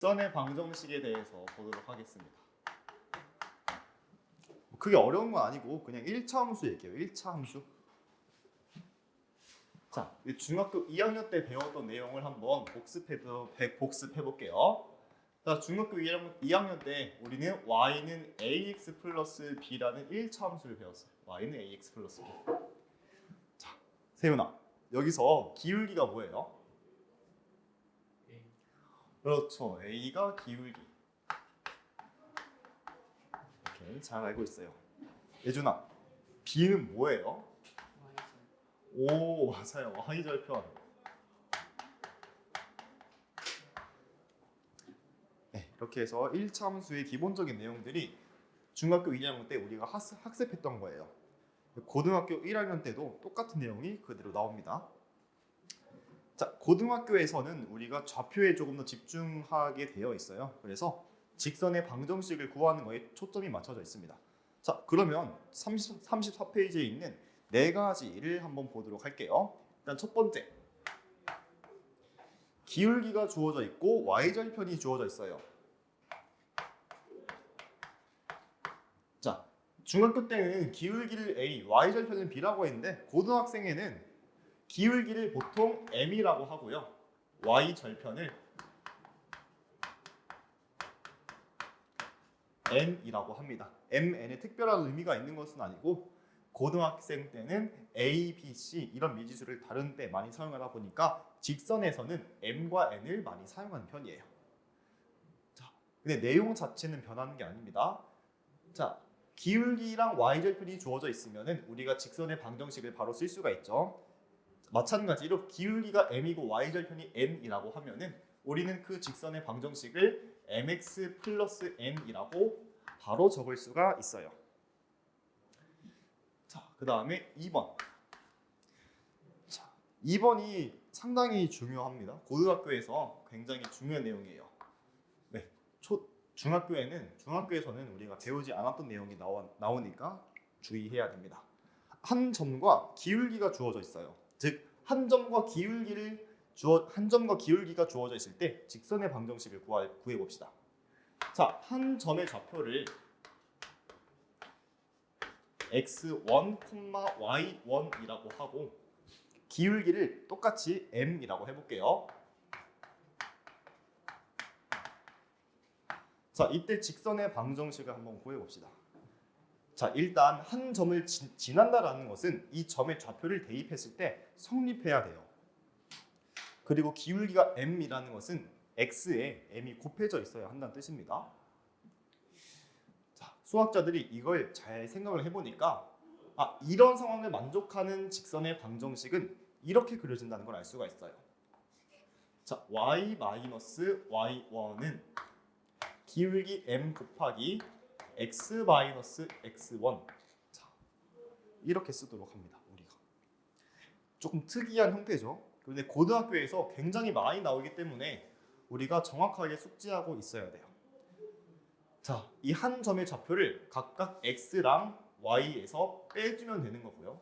직선의 방정식에 대해서 보도록 하겠습니다. 그게 어려운 건 아니고 그냥 1차 함수 얘기해요. 1차 함수. 자, 중학교 2학년 때 배웠던 내용을 한번 복습해 볼게요. 자, 중학교 2학년 때 우리는 y는 ax 플러스 b라는 1차 함수를 배웠어요. y는 ax 플러스 b. 자, 세윤아, 여기서 기울기가 뭐예요? 그렇죠. a가 기울기. 오케이, 잘 알고 있어요. 예준아, b는 뭐예요? 오, 맞아요. y절편. 네, 이렇게 해서 1차 함수의 기본적인 내용들이 중학교 2학년 때 우리가 학습했던 거예요. 고등학교 1학년 때도 똑같은 내용이 그대로 나옵니다. 자, 고등학교에서는 우리가 좌표에 조금 더 집중하게 되어 있어요. 그래서 직선의 방정식을 구하는 거에 초점이 맞춰져 있습니다. 자, 그러면 34페이지에 있는 네 가지를 한번 보도록 할게요. 일단 첫 번째, 기울기가 주어져 있고 y절편이 주어져 있어요. 자, 중학교 때는 기울기를 a, y절편은 b라고 했는데 고등학생에는 기울기를 보통 m이라고 하고요. y절편을 n이라고 합니다. mn에 특별한 의미가 있는 것은 아니고 고등학생 때는 a, b, c 이런 미지수를 다른 때 많이 사용하다 보니까 직선에서는 m과 n을 많이 사용하는 편이에요. 자, 근데 내용 자체는 변하는 게 아닙니다. 자, 기울기랑 y절편이 주어져 있으면은 우리가 직선의 방정식을 바로 쓸 수가 있죠. 마찬가지로 기울기가 m이고 y절편이 n이라고 하면은 우리는 그 직선의 방정식을 mx 플러스 n이라고 바로 적을 수가 있어요. 자, 그 다음에 2번. 자, 2번이 상당히 중요합니다. 고등학교에서 굉장히 중요한 내용이에요. 네, 중학교에서는 우리가 배우지 않았던 내용이 나오니까 주의해야 됩니다. 한 점과 기울기가 주어져 있어요. 즉, 한 점과 기울기가 주어져 있을 때 직선의 방정식을 구해 봅시다. 자, 한 점의 좌표를 x1, y1이라고 하고 기울기를 똑같이 m이라고 해볼게요. 자, 이때 직선의 방정식을 한번 구해봅시다. 자, 일단 한 점을 지난다라는 것은 이 점의 좌표를 대입했을 때 성립해야 돼요. 그리고 기울기가 m이라는 것은 x에 m이 곱해져 있어야 한다는 뜻입니다. 자, 수학자들이 이걸 잘 생각을 해보니까 이런 상황을 만족하는 직선의 방정식은 이렇게 그려진다는 걸 알 수가 있어요. 자, y-y1은 기울기 m 곱하기 x-x1. 자, 이렇게 쓰도록 합니다. 우리가 조금 특이한 형태죠. 그런데 고등학교에서 굉장히 많이 나오기 때문에 우리가 정확하게 숙지하고 있어야 돼요. 자, 이 한 점의 좌표를 각각 x랑 y에서 빼주면 되는 거고요.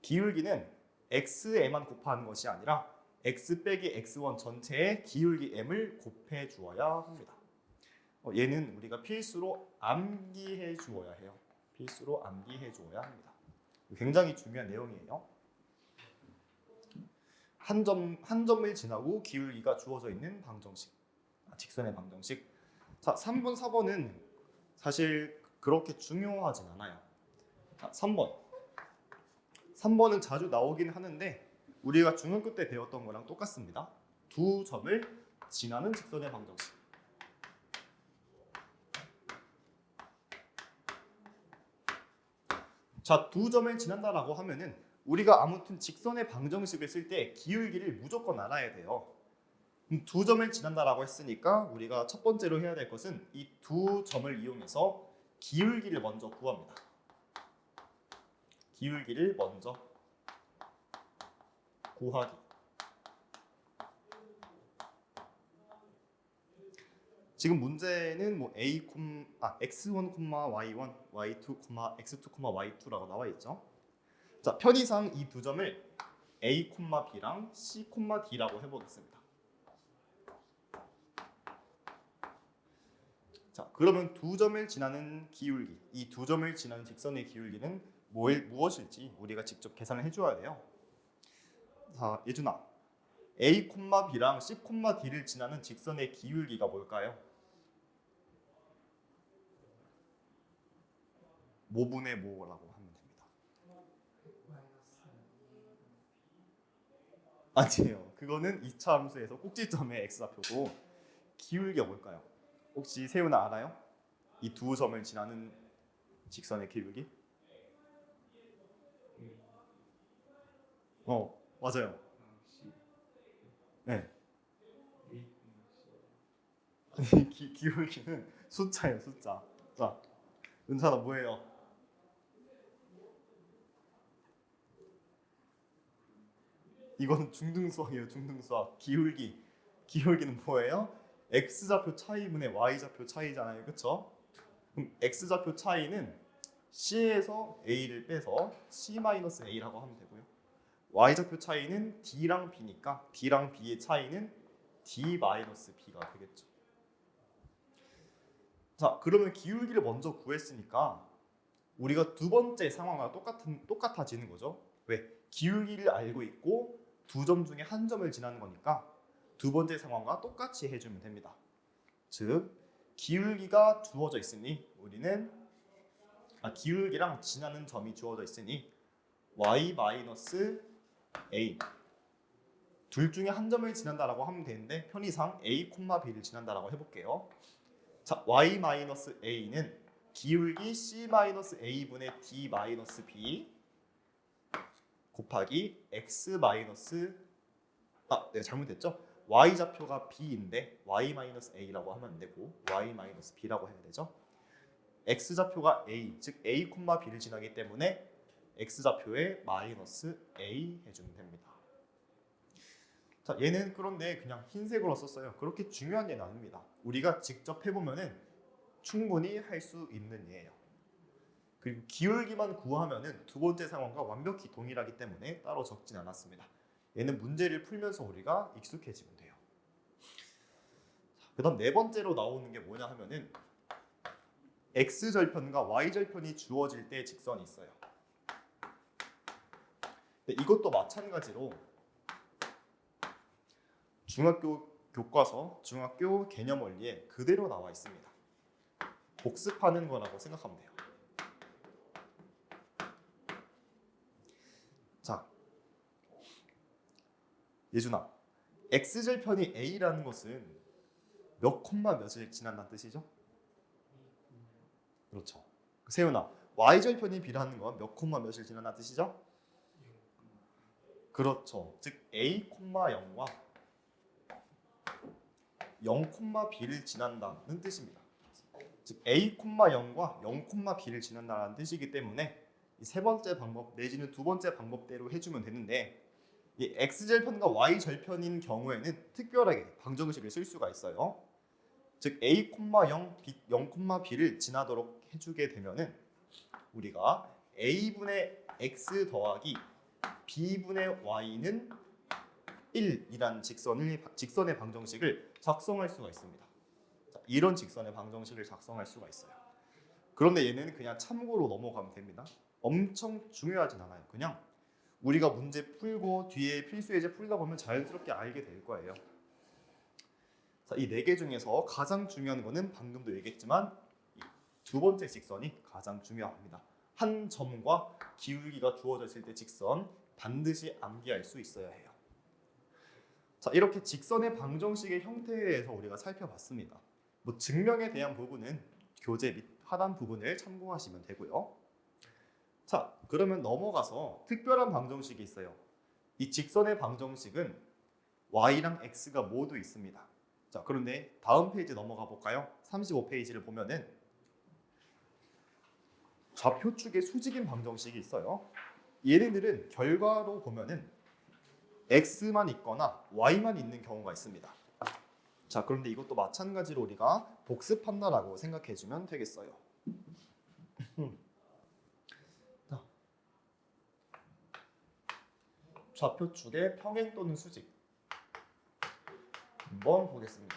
기울기는 x에만 곱하는 것이 아니라 x 빼기 x1 전체의 기울기 m을 곱해 주어야 합니다. 얘는 우리가 필수로 암기해 주어야 해요. 필수로 암기해 주어야 합니다. 굉장히 중요한 내용이에요. 한 점을 지나고 기울기가 주어져 있는 방정식, 직선의 방정식. 자, 3번, 4번은 사실 그렇게 중요하진 않아요. 자, 3번은 자주 나오긴 하는데 우리가 중학교 때 배웠던 거랑 똑같습니다. 두 점을 지나는 직선의 방정식. 자, 두 점을 지난다라고 하면은 우리가 아무튼 직선의 방정식을 쓸 때 기울기를 무조건 알아야 돼요. 두 점을 지난다라고 했으니까 우리가 첫 번째로 해야 될 것은 이 두 점을 이용해서 기울기를 먼저 구합니다. 기울기를 먼저 구하기. 지금 문제는 뭐 x1, y1, y2, x2, y2라고 나와 있죠. 자, 편의상 이 두 점을 a, b랑 c, d라고 해보겠습니다. 자, 그러면 두 점을 지나는 기울기, 이 두 점을 지나는 직선의 기울기는 무엇일지 우리가 직접 계산을 해줘야 돼요. 자, 예준아, A, B랑 C, D를 지나는 직선의 기울기가 뭘까요? 모분의 모라고 하면 됩니다. 아니에요. 그거는 2차 함수에서 꼭지점의 x좌표고 기울기가 뭘까요? 혹시 세훈아 알아요? 이 두 점을 지나는 직선의 기울기? 맞아요. 네. 기울기는 숫자예요, 숫자. 자, 은찬아 뭐예요? 이거는 중등수학이에요, 중등수학. 기울기는 뭐예요? x좌표 차이분의 y좌표 차이잖아요, 그렇죠? 그럼 x좌표 차이는 c에서 a를 빼서 c-a라고 하면 되고요. y좌표 차이는 d랑 b니까 d랑 b의 차이는 d-b가 되겠죠. 자, 그러면 기울기를 먼저 구했으니까 우리가 두 번째 상황과 똑같아지는 거죠. 왜? 기울기를 알고 있고 두 점 중에 한 점을 지나는 거니까 두 번째 상황과 똑같이 해주면 됩니다. 즉, 기울기가 주어져 있으니 우리는 기울기랑 지나는 점이 주어져 있으니 y-a 둘 중에 한 점을 지난다라고 하면 되는데 편의상 a, b를 지난다라고 해볼게요. 자, y-a는 기울기 c-a분의 d-b 곱하기 x- 내가 잘못했죠? y좌표가 b인데 y-a라고 하면 안 되고 y-b라고 해야 되죠? x좌표가 a, 즉 a, b를 지나기 때문에 x좌표에 -a 해주면 됩니다. 자, 얘는 그런데 그냥 흰색으로 썼어요. 그렇게 중요한 예는 아닙니다. 우리가 직접 해보면은 충분히 할 수 있는 예예요. 그리고 기울기만 구하면은 두 번째 상황과 완벽히 동일하기 때문에 따로 적진 않았습니다. 얘는 문제를 풀면서 우리가 익숙해지면 돼요. 그다음 네 번째로 나오는 게 뭐냐 하면은 x절편과 y절편이 주어질 때 직선이 있어요. 근데 이것도 마찬가지로 중학교 교과서, 중학교 개념 원리에 그대로 나와 있습니다. 복습하는 거라고 생각하면 돼요. 자, 예준아, x절편이 a라는 것은 몇 콤마 몇을 지난다는 뜻이죠? 그렇죠. 세훈아, y절편이 b라는 건 몇 콤마 몇을 지난다는 뜻이죠? 그렇죠. 즉 a, 0과 0, b를 지난다는 뜻입니다. 즉 a, 0과 0, b를 지난다는 뜻이기 때문에 이 세 번째 방법 내지는 두 번째 방법대로 해주면 되는데 이 x절편과 y절편인 경우에는 특별하게 방정식을 쓸 수가 있어요. 즉 a, 0, b를 지나도록 해주게 되면은 우리가 a분의 x 더하기 b분의 y는 1이라는 직선의 방정식을 작성할 수가 있습니다. 자, 이런 직선의 방정식을 작성할 수가 있어요. 그런데 얘는 그냥 참고로 넘어가면 됩니다. 엄청 중요하진 않아요. 그냥 우리가 문제 풀고 뒤에 필수 예제 풀다 보면 자연스럽게 알게 될 거예요. 자, 이 네 개 중에서 가장 중요한 거는 방금도 얘기했지만 이 두 번째 직선이 가장 중요합니다. 한 점과 기울기가 주어져 있을 때 직선 반드시 암기할 수 있어야 해요. 자, 이렇게 직선의 방정식의 형태에 대해서 우리가 살펴봤습니다. 뭐 증명에 대한 부분은 교재 및 하단 부분을 참고하시면 되고요. 자, 그러면 넘어가서 특별한 방정식이 있어요. 이 직선의 방정식은 y랑 x가 모두 있습니다. 자, 그런데 다음 페이지 넘어가 볼까요? 35페이지를 보면은 좌표축의 수직인 방정식이 있어요. 얘네들은 결과로 보면은 x만 있거나 y만 있는 경우가 있습니다. 자, 그런데 이것도 마찬가지로 우리가 복습한다라고 생각해주면 되겠어요. 좌표축의 평행 또는 수직 한번 보겠습니다.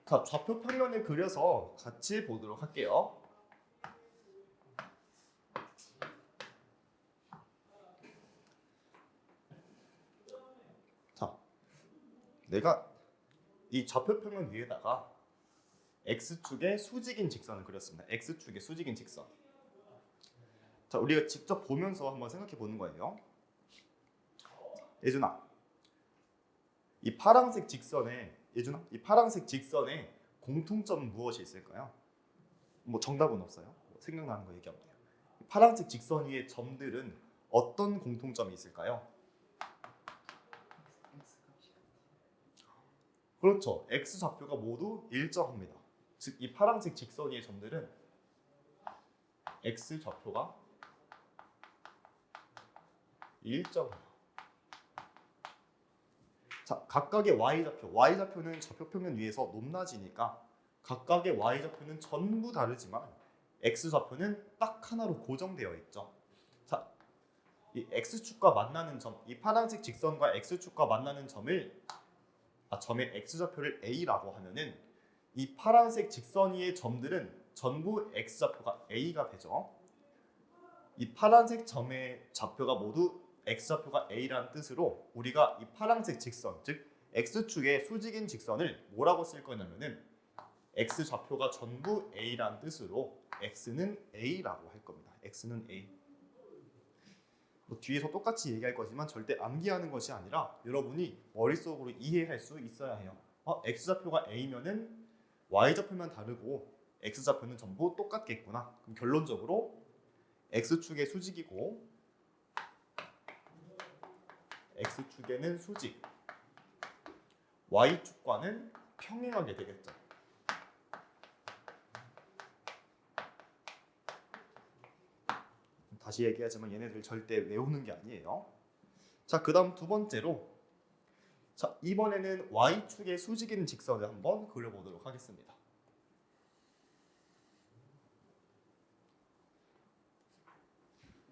자, 좌표 평면을 그려서 같이 보도록 할게요. 자, 내가 이 좌표 평면 위에다가 x축의 수직인 직선을 그렸습니다. x축의 수직인 직선. 자, 우리가 직접 보면서 한번 생각해 보는 거예요. 예준아, 이 파란색 직선에 공통점은 무엇이 있을까요? 뭐 정답은 없어요. 생각나는 거 얘기하면 돼요. 파란색 직선 위의 점들은 어떤 공통점이 있을까요? 그렇죠. x 좌표가 모두 일정합니다. 즉, 이 파란색 직선 위의 점들은 x 좌표가 일정해요. 자, 각각의 y좌표는 좌표평면 위에서 높낮이니까 각각의 y좌표는 전부 다르지만 x좌표는 딱 하나로 고정되어 있죠. 자, 이 x축과 만나는 점, 이 파란색 직선과 x축과 만나는 점의 x좌표를 a라고 하면은 이 파란색 직선 위의 점들은 전부 x좌표가 a가 되죠. 이 파란색 점의 좌표가 모두 x좌표가 a라는 뜻으로 우리가 이 파란색 직선, 즉 x축의 수직인 직선을 뭐라고 쓸 거냐면은 x좌표가 전부 a라는 뜻으로 x는 a라고 할 겁니다. x는 a. 뭐 뒤에서 똑같이 얘기할 거지만 절대 암기하는 것이 아니라 여러분이 머릿속으로 이해할 수 있어야 해요. x좌표가 a면은 y좌표만 다르고 x좌표는 전부 똑같겠구나. 그럼 결론적으로 x축의 수직이고 x축에는 수직, y축과는 평행하게 되겠죠. 다시 얘기하지만 얘네들 절대 외우는 게 아니에요. 자, 그 다음 두 번째로, 자, 이번에는 y축의 수직인 직선을 한번 그려보도록 하겠습니다.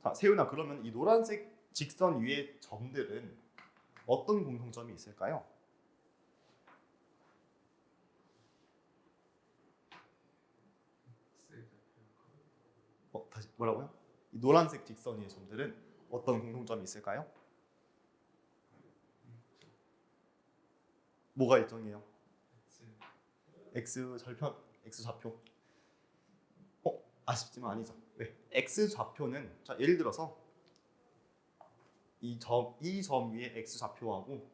자, 세훈아, 그러면 이 노란색 직선 위의 점들은 어떤 공통점이 있을까요? 다시 뭐라고요? 이 노란색 직선 위의 점들은 어떤 공통점이 있을까요? 뭐가 일정해요? x 좌표. 아쉽지만 아니죠. 왜? x 좌표는, 자, 예를 들어서 이 점 위의 x 좌표하고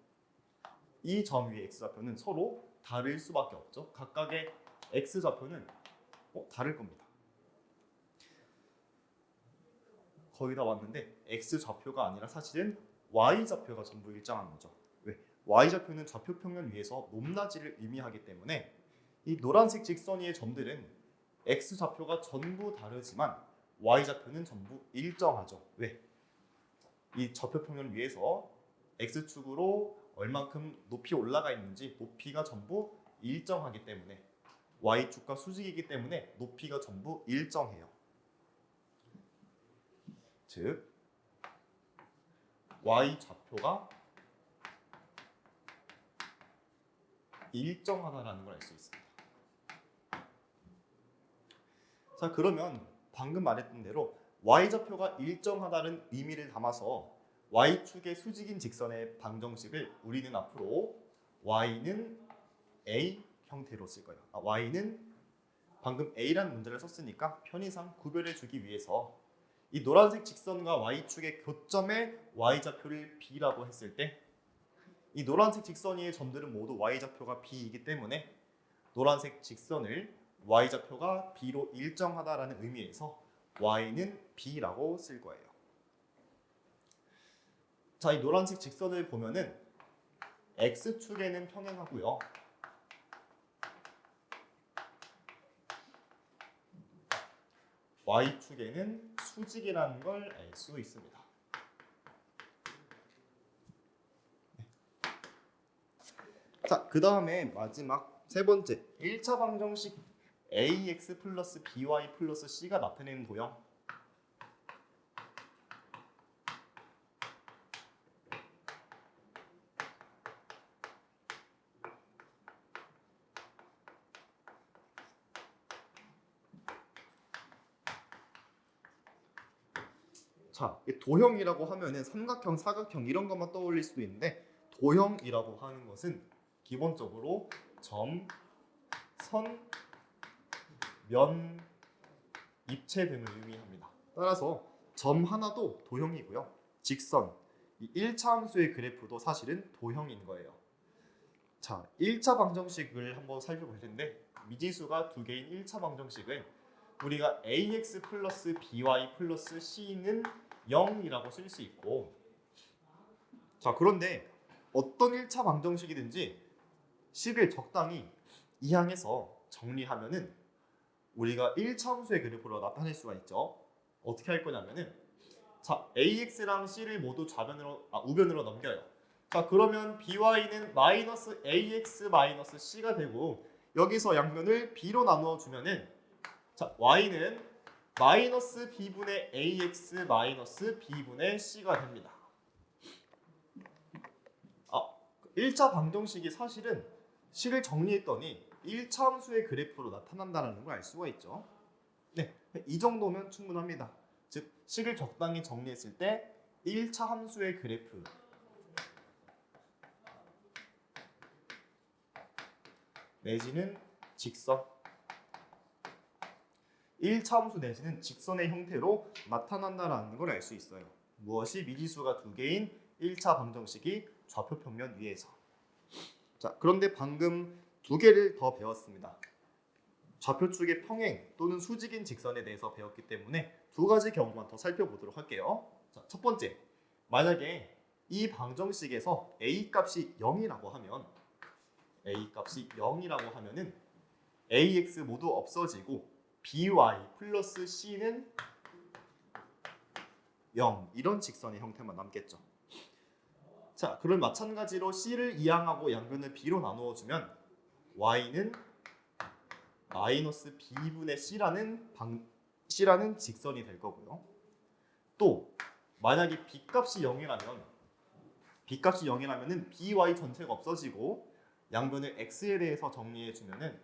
이 점 위의 x 좌표는 서로 다를 수밖에 없죠. 각각의 x 좌표는 다를 겁니다. 거의 다 왔는데 x 좌표가 아니라 사실은 y 좌표가 전부 일정한 거죠. 왜? y 좌표는 좌표 평면 위에서 높낮이를 의미하기 때문에 이 노란색 직선 위의 점들은 x 좌표가 전부 다르지만 y 좌표는 전부 일정하죠. 왜? 이 좌표 평면 위에서 x축으로 얼만큼 높이 올라가 있는지 높이가 전부 일정하기 때문에 y축과 수직이기 때문에 높이가 전부 일정해요. 즉 y좌표가 일정하다라는 걸 알 수 있습니다. 자, 그러면 방금 말했던 대로 y좌표가 일정하다는 의미를 담아서 y축의 수직인 직선의 방정식을 우리는 앞으로 y는 a 형태로 쓸 거예요. y는 방금 a라는 문제를 썼으니까 편의상 구별해 주기 위해서 이 노란색 직선과 y축의 교점에 y좌표를 b라고 했을 때 이 노란색 직선 위의 점들은 모두 y좌표가 b이기 때문에 노란색 직선을 y좌표가 b로 일정하다라는 의미에서 y는 b라고 쓸 거예요. 자, 이 노란색 직선을 보면은 x축에는 평행하고요. y축에는 수직이라는 걸 알 수 있습니다. 자, 그 다음에 마지막 세 번째 1차 방정식 ax 플러스 by 플러스 c가 나타내는 도형. 자, 이 도형이라고 하면은 삼각형, 사각형 이런 것만 떠올릴 수도 있는데 도형이라고 하는 것은 기본적으로 점, 선, 면, 입체 등을 의미합니다. 따라서 점 하나도 도형이고요. 직선, 이 1차 함수의 그래프도 사실은 도형인 거예요. 자, 1차 방정식을 한번 살펴볼 텐데 미지수가 두 개인 1차 방정식을 우리가 ax 플러스 by 플러스 c는 0이라고 쓸 수 있고, 자 그런데 어떤 1차 방정식이든지 식을 적당히 이항해서 정리하면은 우리가 1차 함수의 그래프로 나타낼 수가 있죠. 어떻게 할 거냐면은 자 ax랑 c를 모두 우변으로 넘겨요. 자 그러면 by는 마이너스 ax 마이너스 c가 되고 여기서 양변을 b로 나누어 주면은 자 y는 마이너스 b분의 ax 마이너스 b분의 c가 됩니다. 1차 방정식이 사실은 식을 정리했더니 1차 함수의 그래프로 나타난다는 걸 알 수가 있죠. 네, 이 정도면 충분합니다. 즉 식을 적당히 정리했을 때 1차 함수의 그래프 내지는 직선 1차 함수 내지는 직선의 형태로 나타난다는 걸 알 수 있어요. 무엇이 미지수가 두 개인 1차 방정식이 좌표 평면 위에서. 자, 그런데 방금 두 개를 더 배웠습니다. 좌표축의 평행 또는 수직인 직선에 대해서 배웠기 때문에 두 가지 경우만 더 살펴보도록 할게요. 자, 첫 번째, 만약에 이 방정식에서 a 값이 0이라고 하면 은 ax 모두 없어지고 by 플러스 c는 0 이런 직선의 형태만 남겠죠. 자, 그럼 마찬가지로 c를 이항하고 양변을 b로 나누어 주면 y는 마이너스 b분의 c라는 직선이 될 거고요. 또 만약에 b값이 0이라면 by 전체가 없어지고 양변을 x에 대해서 정리해 주면은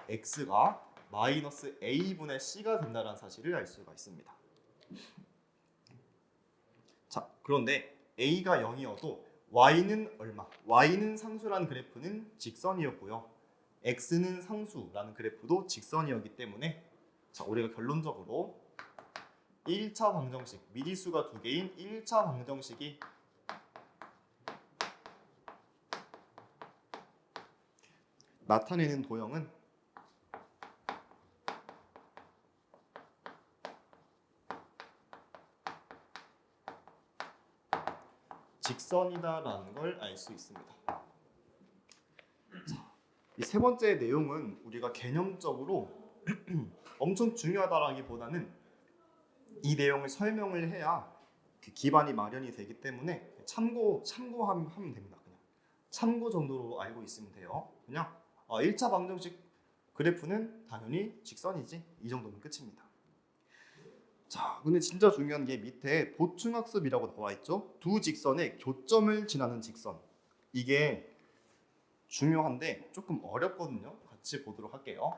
x가 마이너스 a분의 c가 된다는 사실을 알 수가 있습니다. 자, 그런데 a가 0이어도 y는 얼마? y는 상수라는 그래프는 직선이었고요. x는 상수라는 그래프도 직선이었기 때문에 자, 우리가 결론적으로 1차 방정식, 미지수가 두 개인 1차 방정식이 나타내는 도형은 직선이다라는 걸 알 수 있습니다. 이 세 번째 내용은 우리가 개념적으로 엄청 중요하다라기보다는 이 내용을 설명을 해야 그 기반이 마련이 되기 때문에 참고하면 됩니다. 그냥 참고 정도로 알고 있으면 돼요. 그냥 1차 방정식 그래프는 당연히 직선이지 이 정도면 끝입니다. 자, 근데 진짜 중요한 게 밑에 보충학습이라고 나와 있죠. 두 직선의 교점을 지나는 직선. 이게 중요한데 조금 어렵거든요. 같이 보도록 할게요.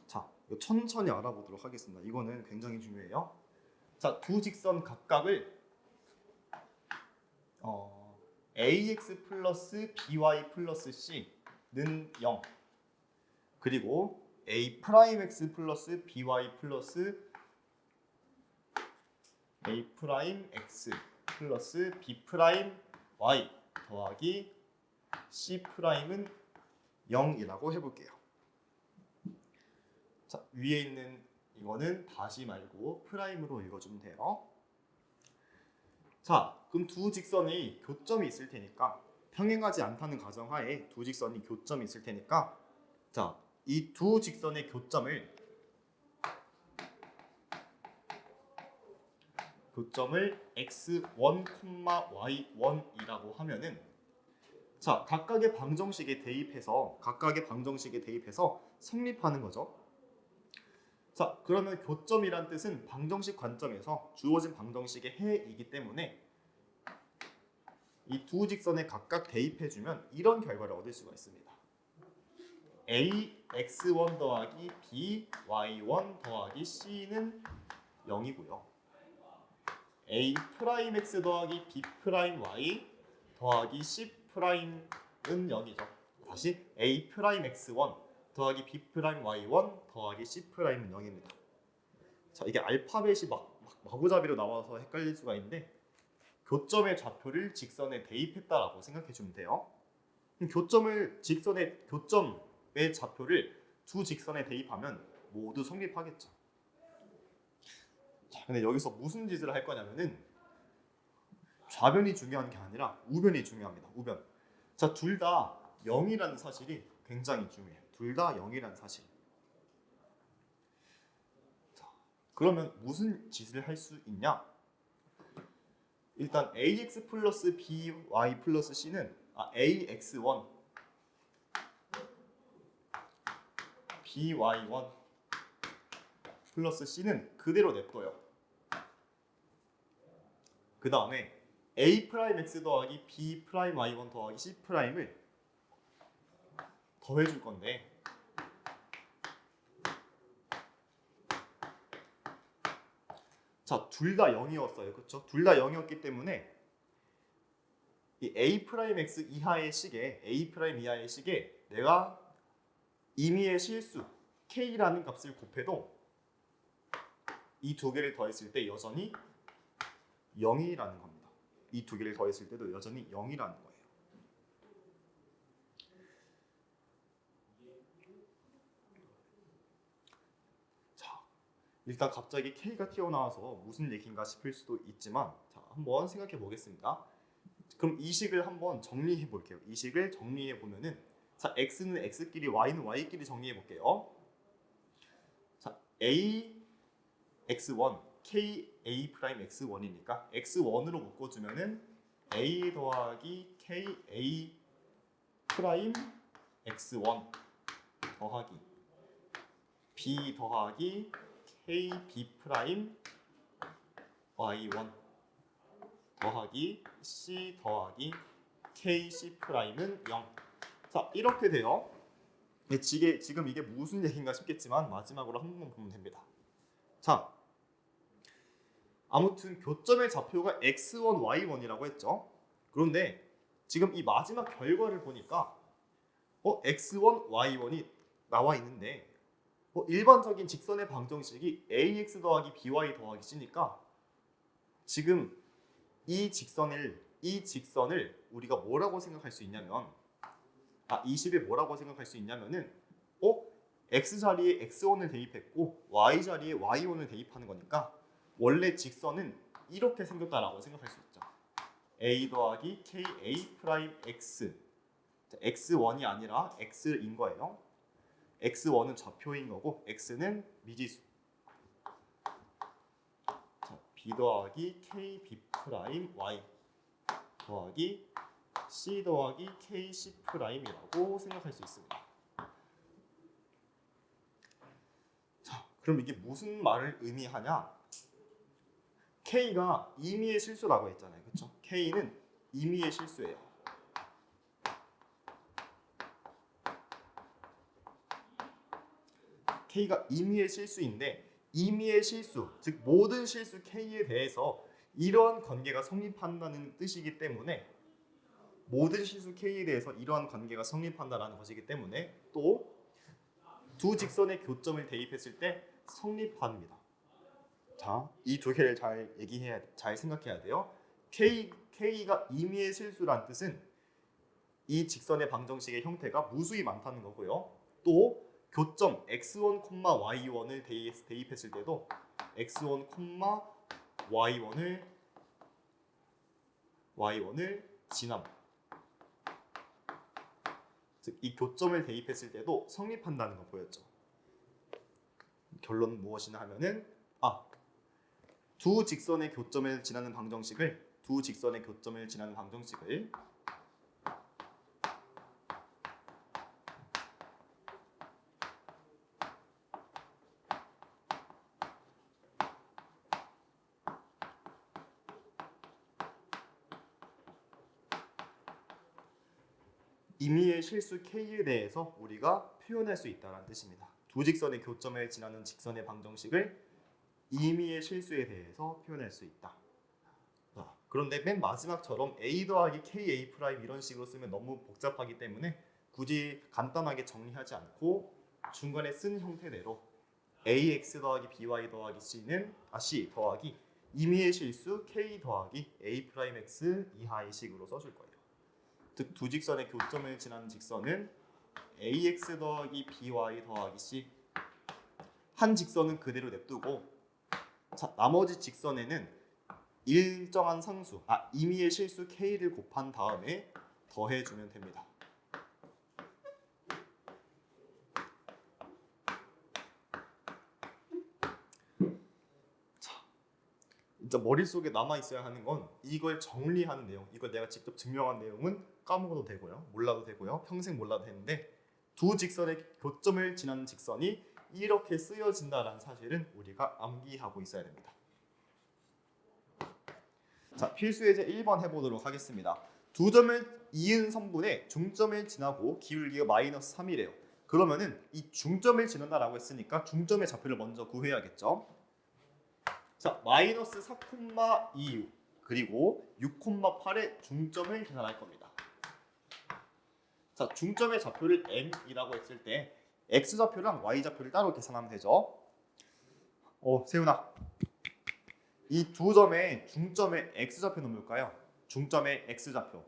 자, 이거 천천히 알아보도록 하겠습니다. 이거는 굉장히 중요해요. 자, 두 직선 각각을 ax 플러스 by 플러스 c는 0 그리고 a 프라임 x 플러스 by 플러스 a 프라임 x 플러스 b 프라임 y 더하기 c 프라임은 0이라고 해볼게요. 자, 위에 있는 이거는 다시 말고 프라임으로 읽어주면 돼요. 자, 그럼 두 직선이 교점이 있을 테니까 평행하지 않다는 가정하에 두 직선이 교점이 있을 테니까 자, 이 두 직선의 교점을 x1, y1이라고 하면은 자, 각각의 방정식에 대입해서 성립하는 거죠. 자, 그러면 교점이란 뜻은 방정식 관점에서 주어진 방정식의 해이기 때문에 이 두 직선에 각각 대입해주면 이런 결과를 얻을 수가 있습니다. ax1 더하기 by1 더하기 c는 0이고요. a'x 더하기 b'y 더하기 c'은 0이죠. 다시 a'x1 더하기 b'y1 더하기 c'은 0입니다. 자, 이게 알파벳이 마구잡이로 나와서 헷갈릴 수가 있는데 교점의 좌표를 직선에 대입했다라고 생각해 주면 돼요. 교점의 좌표를 두 직선에 대입하면 모두 성립하겠죠. 자, 근데 여기서 무슨 짓을 할 거냐면은 좌변이 중요한 게 아니라 우변이 중요합니다. 우변. 자, 둘 다 0이라는 사실이 굉장히 중요해요. 둘 다 0이라는 사실. 자, 그러면 무슨 짓을 할 수 있냐? 일단 ax 플러스 by 플러스 c는 ax1 by1 플러스 c는 그대로 냅둬요. 그 다음에 a'x 더하기 b'y1 더하기 c'을 더해줄 건데 자, 둘 다 0이었어요. 그렇죠? 둘 다 0이었기 때문에 이 a'x 이하의 식에 내가 임의의 실수 k라는 값을 곱해도 이 두 개를 더했을 때 여전히 0이라는 겁니다. 이 두 개를 더했을 때도 여전히 0이라는 거예요. 자, 일단 갑자기 k가 튀어나와서 무슨 얘기인가 싶을 수도 있지만 자, 한번 생각해 보겠습니다. 그럼 이 식을 한번 정리해 볼게요. 이 식을 정리해 보면은 자, x는 x끼리 y는 y끼리 정리해 볼게요. 자, ax1 k a 프라임 x1이니까 x1으로 묶어주면은 a 더하기 k a 프라임 x1 더하기 b 더하기 k b 프라임 y1 더하기 c 더하기 k c 프라임은 0. 자, 이렇게 돼요. 지금 이게 무슨 얘기인가 싶겠지만 마지막으로 한 번만 보면 됩니다. 자, 아무튼 교점의 좌표가 x1, y1이라고 했죠. 그런데 지금 이 마지막 결과를 보니까 x1, y1이 나와 있는데 일반적인 직선의 방정식이 ax 더하기 by 더하기 c니까 지금 이 직선을 우리가 뭐라고 생각할 수 있냐면 이 식을 뭐라고 생각할 수 있냐면은 x 자리에 x1을 대입했고 y 자리에 y1을 대입하는 거니까 원래 직선은 이렇게 생겼다라고 생각할 수 있죠. a 더하기 k a 프라임 x x1이 아니라 x인 거예요. x1은 좌표인 거고 x는 미지수. 자, b 더하기 k b 프라임 y 더하기 c 더하기 k c 프라임이라고 생각할 수 있습니다. 자, 그럼 이게 무슨 말을 의미하냐? K가 임의의 실수라고 했잖아요. 그렇죠? K는 임의의 실수예요. K가 임의의 실수인데 임의의 실수, 즉 모든 실수 K에 대해서 이러한 관계가 성립한다는 뜻이기 때문에 모든 실수 K에 대해서 이러한 관계가 성립한다는 것이기 때문에 또 두 직선의 교점을 대입했을 때 성립합니다. 자, 이 두 개를 잘 생각해야 돼요. K가 임의의 실수란 뜻은 이 직선의 방정식의 형태가 무수히 많다는 거고요. 또 교점 x1, y1을 대입했을 때도 x1, y1을 지남. 즉 이 교점을 대입했을 때도 성립한다는 거 보였죠. 결론은 무엇이냐 하면은 두 직선의 교점을 지나는 방정식을 임의의 실수 K에 대해서 우리가 표현할 수 있다는 뜻입니다. 두 직선의 교점을 지나는 직선의 방정식을 임의의 실수에 대해서 표현할 수 있다. 그런데 맨 마지막처럼 A 더하기 KA 프라임 이런 식으로 쓰면 너무 복잡하기 때문에 굳이 간단하게 정리하지 않고 중간에 쓴 형태대로 AX 더하기 BY 더하기 C는 C 더하기 임의의 실수 K 더하기 A 프라임 X 이하의 식으로 써줄 거예요. 즉 두 직선의 교점을 지나는 직선은 AX 더하기 BY 더하기 C 한 직선은 그대로 냅두고 자, 나머지 직선에는 일정한 상수, 임의의 실수 K를 곱한 다음에 더해주면 됩니다. 자, 진짜 머릿속에 남아있어야 하는 건 이걸 정리하는 내용, 이걸 내가 직접 증명한 내용은 까먹어도 되고요. 몰라도 되고요. 평생 몰라도 되는데 두 직선의 교점을 지나는 직선이 이렇게 쓰여진다는 사실은 우리가 암기하고 있어야 됩니다. 자, 필수 예제 1번 해보도록 하겠습니다. 두 점을 이은 선분의 중점을 지나고 기울기가 마이너스 3이래요. 그러면은 이 중점을 지난다라고 했으니까 중점의 좌표를 먼저 구해야겠죠. 자, 마이너스 4,2 그리고 6,8의 중점을 계산할 겁니다. 자, 중점의 좌표를 m이라고 했을 때 x 좌표랑 y 좌표를 따로 계산하면 되죠. 세훈아. 이 두 점의 중점의 x 좌표는 뭘까요? 중점의 x 좌표.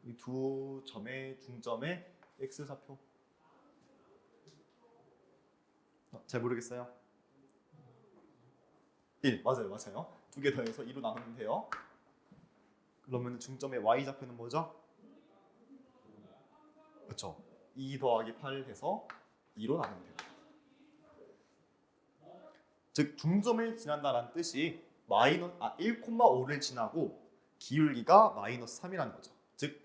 이 두 점의 중점의 x 좌표. 잘 모르겠어요. 1 맞아요. 두 개 더해서 2로 나누면 돼요. 그러면 중점의 y 좌표는 뭐죠? 그렇죠. 2 더하기 8 해서 2로 나누면 됩니다. 즉 중점을 지난다는 뜻이 1,5를 지나고 기울기가 마이너스 3이라는 거죠. 즉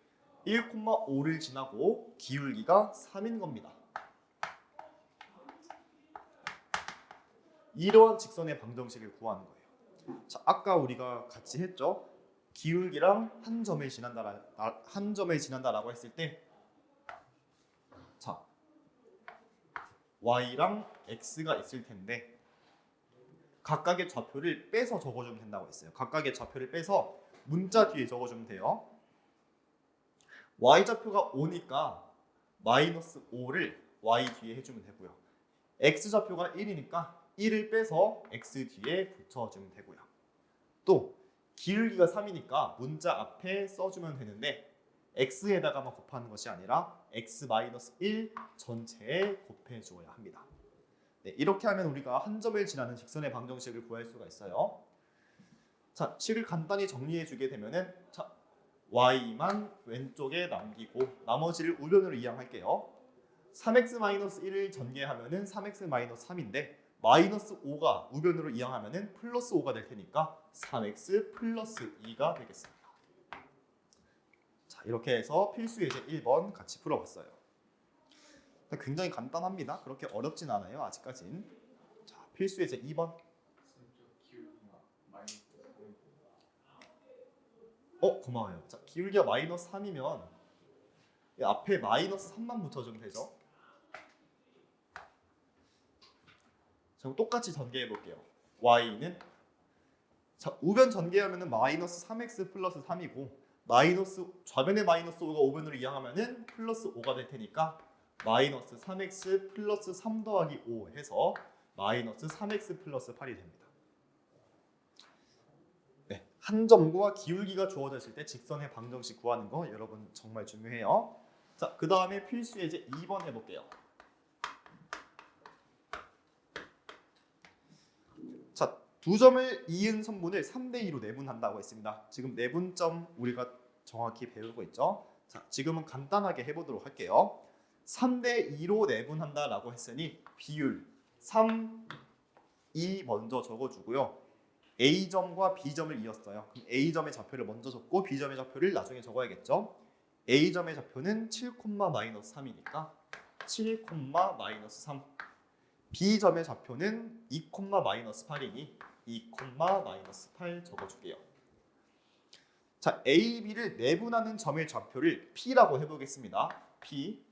1,5를 지나고 기울기가 3인 겁니다. 이러한 직선의 방정식을 구하는 거예요. 자, 아까 우리가 같이 했죠. 기울기랑 한 점을 지난다라고 했을 때, 자, y랑 x가 있을 텐데 각각의 좌표를 빼서 적어주면 된다고 했어요. 각각의 좌표를 빼서 문자 뒤에 적어주면 돼요. y 좌표가 5니까 마이너스 5를 y 뒤에 해주면 되고요. x 좌표가 1이니까 1을 빼서 x 뒤에 붙여주면 되고요. 또 기울기가 3이니까 문자 앞에 써주면 되는데 x에다가만 곱하는 것이 아니라 x-1 전체에 곱해주어야 합니다. 네, 이렇게 하면 우리가 한 점을 지나는 직선의 방정식을 구할 수가 있어요. 자, 식을 간단히 정리해주게 되면은 자, y만 왼쪽에 남기고 나머지를 우변으로 이항할게요. 3x-1을 전개하면은 3x-3인데 마이너스 5가 우변으로 이항하면은 플러스 5가 될 테니까 3x 플러스 2가 되겠습니다. 자, 이렇게 해서 필수 예제 1번 같이 풀어봤어요. 굉장히 간단합니다. 그렇게 어렵진 않아요. 아직까진. 자, 필수 예제 2번. 고마워요. 자, 기울기가 마이너스 3이면 앞에 마이너스 3만 붙여주면 되죠. 자, 똑같이 전개해 볼게요. y는 자, 우변 전개하면은 마이너스 3x 플러스 3이고 마이너스 좌변에 마이너스 5가 우변으로 이항하면은 플러스 5가 될 테니까 마이너스 3x 플러스 3 더하기 5 해서 마이너스 3x 플러스 8이 됩니다. 네, 한 점과 기울기가 주어졌을 때 직선의 방정식 구하는 거 여러분 정말 중요해요. 자, 그 다음에 필수 예제 2번 해볼게요. 자, 두 점을 이은 선분을 3대2로 내분한다고 했습니다. 지금 내분점 우리가 정확히 배우고 있죠. 자, 지금은 간단하게 해보도록 할게요. 3대2로 내분한다라고 했으니 비율 3, 2 먼저 적어주고요. A점과 B점을 이었어요. 그럼 A점의 좌표를 먼저 적고 B점의 좌표를 나중에 적어야겠죠. A점의 좌표는 7, -3이니까 7, -3. B점의 좌표는 2, 마이너스 8이니 2, 마이너스 8 적어줄게요. 자, A, B를 내분하는 점의 좌표를 P라고 해보겠습니다. P.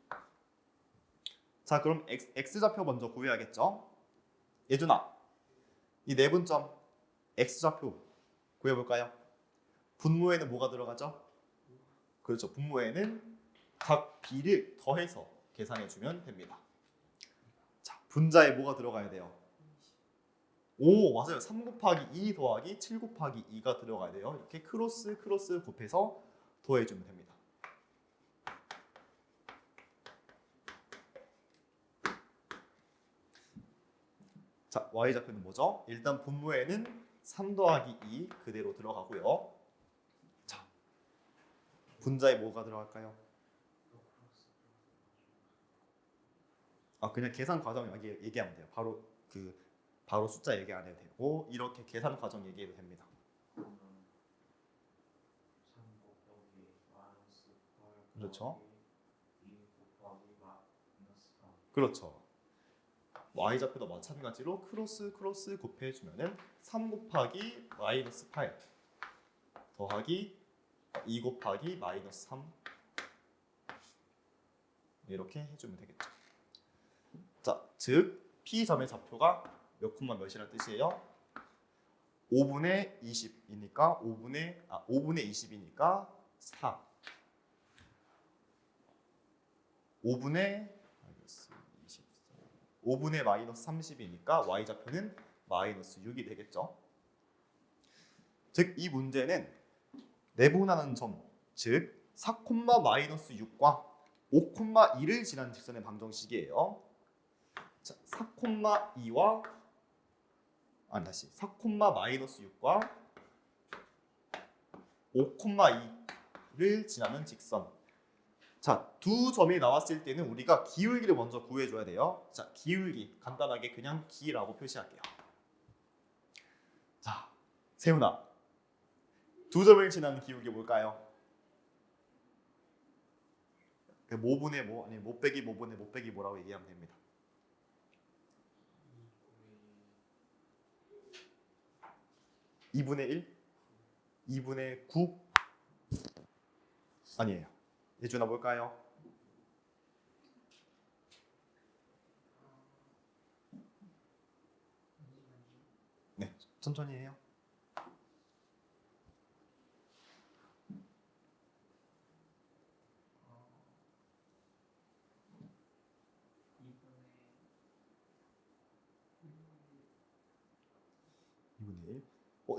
자, 그럼 X좌표 먼저 구해야겠죠? 예준아, 이 내분점 X좌표 구해볼까요? 분모에는 뭐가 들어가죠? 그렇죠. 분모에는 각 B를 더해서 계산해주면 됩니다. 자, 분자에 뭐가 들어가야 돼요? 오, 맞아요. 3 곱하기 2 더하기 7 곱하기 2가 들어가야 돼요. 이렇게 크로스 곱해서 더해주면 됩니다. 자, Y좌표는 뭐죠? 일단 분모에는 3 더하기 2 그대로 들어가고요. 자, 분자에 뭐가 들어갈까요? 그냥 계산 과정 얘기하면 돼요. 바로 숫자 얘기 안 해도 되고 이렇게 계산 과정 얘기해도 됩니다. 그렇죠. 그렇죠. Y좌표도 마찬가지로 크로스 곱해주면은 3 곱하기 마이너스 8 더하기 2 곱하기 마이너스 3 이렇게 해주면 되겠죠. 자, 즉 P점의 좌표가 몇 콤마 몇이라는 뜻이에요? 5분의 20이니까 5분의 20이니까 4. 5분의 마이너스 30이니까 Y좌표는 마이너스 6이 되겠죠. 즉 이 문제는 내분하는 점, 즉 4, 마이너스 6과 5, 2를 지난 직선의 방정식이에요. 자, 4, 2와 4, 마이너스 6과 5, 2를 지나는 직선. 자, 두 점이 나왔을 때는 우리가 기울기를 먼저 구해줘야 돼요. 자, 기울기 간단하게 그냥 기라고 표시할게요. 자, 세훈아, 두 점을 지나는 기울기 뭘까요? 모분의 모 아니 못 빼기 모분의 못 빼기 뭐라고 얘기하면 됩니다. 2분의 1? 2분의 9? 아니에요. 예준아 뭘까요? 네, 천천히 해요.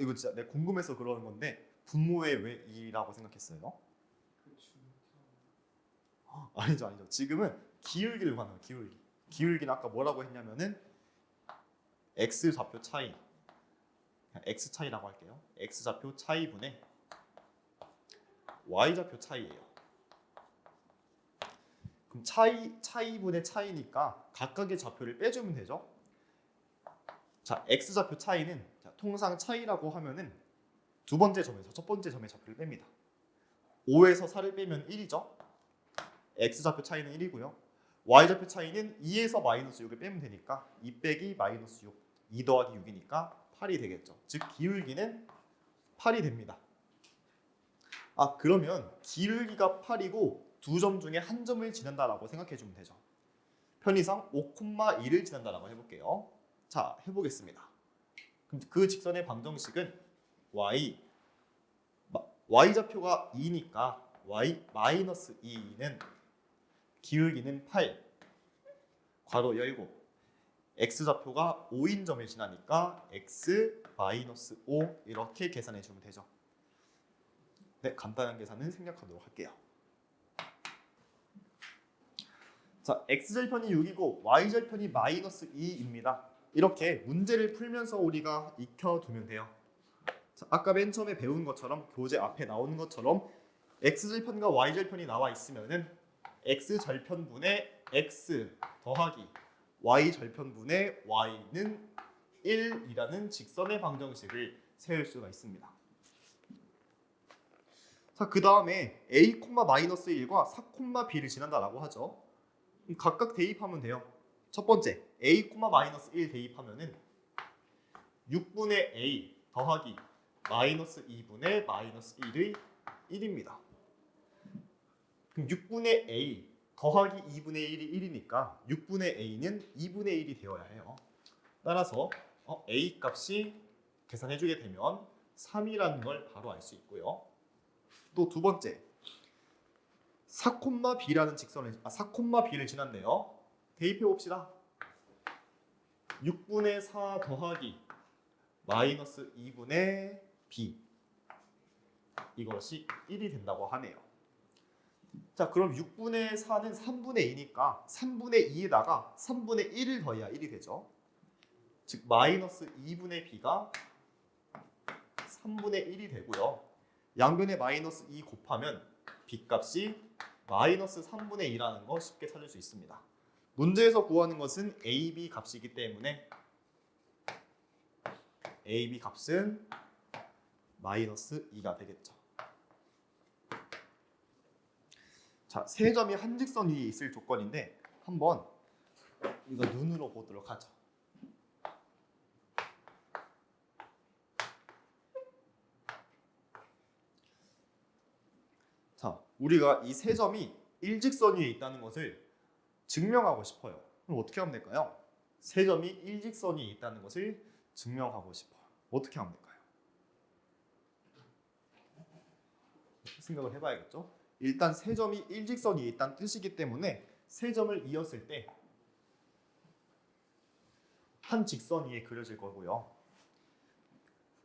이거 진짜 내가 궁금해서 그러는 건데 분모에 왜 2라고 생각했어요? 아니죠. 지금은 기울기를 구하는 거예요. 기울기는 아까 뭐라고 했냐면은 x 좌표 차이, x 차이라고 할게요. x 좌표 차이분의 y 좌표 차이예요. 그럼 차이분의 차이니까 각각의 좌표를 빼주면 되죠. 자, x 좌표 차이는 통상 차이라고 하면은 두 번째 점에서 첫 번째 점의 좌표를 뺍니다. 5에서 4를 빼면 1이죠. x 좌표 차이는 1이고요. y 좌표 차이는 2에서 마이너스 6을 빼면 되니까 2 빼기 마이너스 6, 2 더하기 6이니까 8이 되겠죠. 즉 기울기는 8이 됩니다. 그러면 기울기가 8이고 두 점 중에 한 점을 지난다라고 생각해 주면 되죠. 편의상 5, 2를 지난다라고 해볼게요. 자, 해보겠습니다. 그럼 그 직선의 방정식은 y좌표가 2니까 y 마이너스 2는 기울기는 8 괄호 열고 x좌표가 5인 점을 지나니까 x 마이너스 5 이렇게 계산해 주면 되죠. 네, 간단한 계산은 생략하도록 할게요. 자, x절편이 6이고 y절편이 마이너스 2입니다. 이렇게 문제를 풀면서 우리가 익혀두면 돼요. 자, 아까 맨 처음에 배운 것처럼 교재 앞에 나오는 것처럼 x절편과 y절편이 나와 있으면은 x절편분의 x 더하기 y절편분의 y는 1이라는 직선의 방정식을 세울 수가 있습니다. 자, 그 다음에 a, 마이너스 1과 4, b를 지난다라고 하죠. 각각 대입하면 돼요. 첫 번째 a, 마이너스 1 대입하면은 6분의 a 더하기 마이너스 2분의 마이너스 1의 1입니다. 그럼 6분의 a 더하기 2분의 1이 1이니까 6분의 a는 2분의 1이 되어야 해요. 따라서 a 값이 계산해주게 되면 3이라는 걸 바로 알 수 있고요. 또 두 번째 4,b라는 직선을 4,b를 지났네요. 대입해 봅시다. 6분의 4 더하기 마이너스 2분의 b 이것이 1이 된다고 하네요. 자, 그럼 6분의 4는 3분의 2니까 3분의 2에다가 3분의 1을 더해야 1이 되죠. 즉 마이너스 2분의 b가 3분의 1이 되고요. 양변에 마이너스 2 곱하면 b 값이 마이너스 3분의 2라는 거 쉽게 찾을 수 있습니다. 문제에서 구하는 것은 a, b 값이기 때문에 a, b 값은 마이너스 2가 되겠죠. 자, 세 점이 한 직선 위에 있을 조건인데 한번 이거 눈으로 보도록 하죠. 자, 우리가 이 세 점이 일직선 위에 있다는 것을 증명하고 싶어요. 그럼 어떻게 하면 될까요? 세 점이 일직선 위에 있다는 것을 증명하고 싶어요. 어떻게 하면 될까요? 생각을 해봐야겠죠? 일단 세 점이 일직선 위에 있다는 뜻이기 때문에 세 점을 이었을 때 한 직선 위에 그려질 거고요.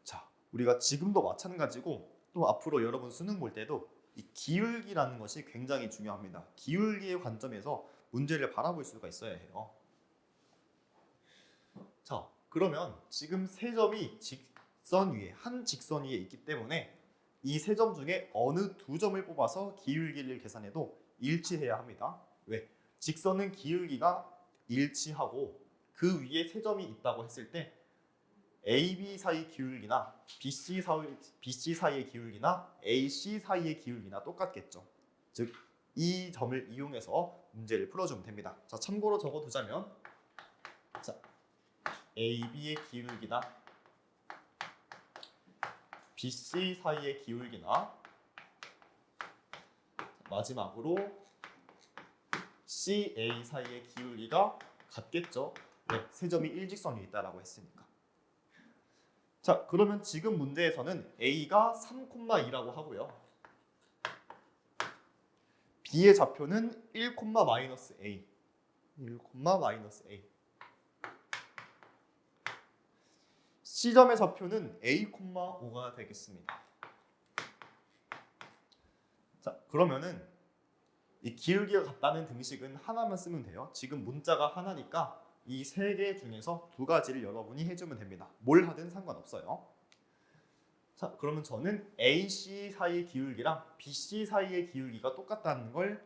자, 우리가 지금도 마찬가지고 또 앞으로 여러분 수능 볼 때도 이 기울기라는 것이 굉장히 중요합니다. 기울기의 관점에서 문제를 바라볼 수가 있어야 해요. 자, 그러면 지금 세 점이 직선 위에 한 직선 위에 있기 때문에 이 세 점 중에 어느 두 점을 뽑아서 기울기를 계산해도 일치해야 합니다. 왜? 직선은 기울기가 일치하고 그 위에 세 점이 있다고 했을 때 AB 사이 기울기나 BC 사이의 기울기나 AC 사이의 기울기나 똑같겠죠. 즉, 이 점을 이용해서 문제를 풀어주면 됩니다. 자, 참고로 적어두자면 자, AB의 기울기나 BC 사이의 기울기나 마지막으로 CA 사이의 기울기가 같겠죠. 네, 세 점이 일직선 위에 있다라고 했으니까. 자, 그러면 지금 문제에서는 A가 3,2라고 하고요. B의 좌표는 1, 마이너스 A. 1, 마이너스 A. C점의 좌표는 A, 5가 되겠습니다. 자, 그러면은 이 기울기가 같다는 등식은 하나만 쓰면 돼요. 지금 문자가 하나니까 이 세 개 중에서 두 가지를 여러분이 해주면 됩니다. 뭘 하든 상관없어요. 자, 그러면 저는 AC 사이의 기울기랑 BC 사이의 기울기가 똑같다는 걸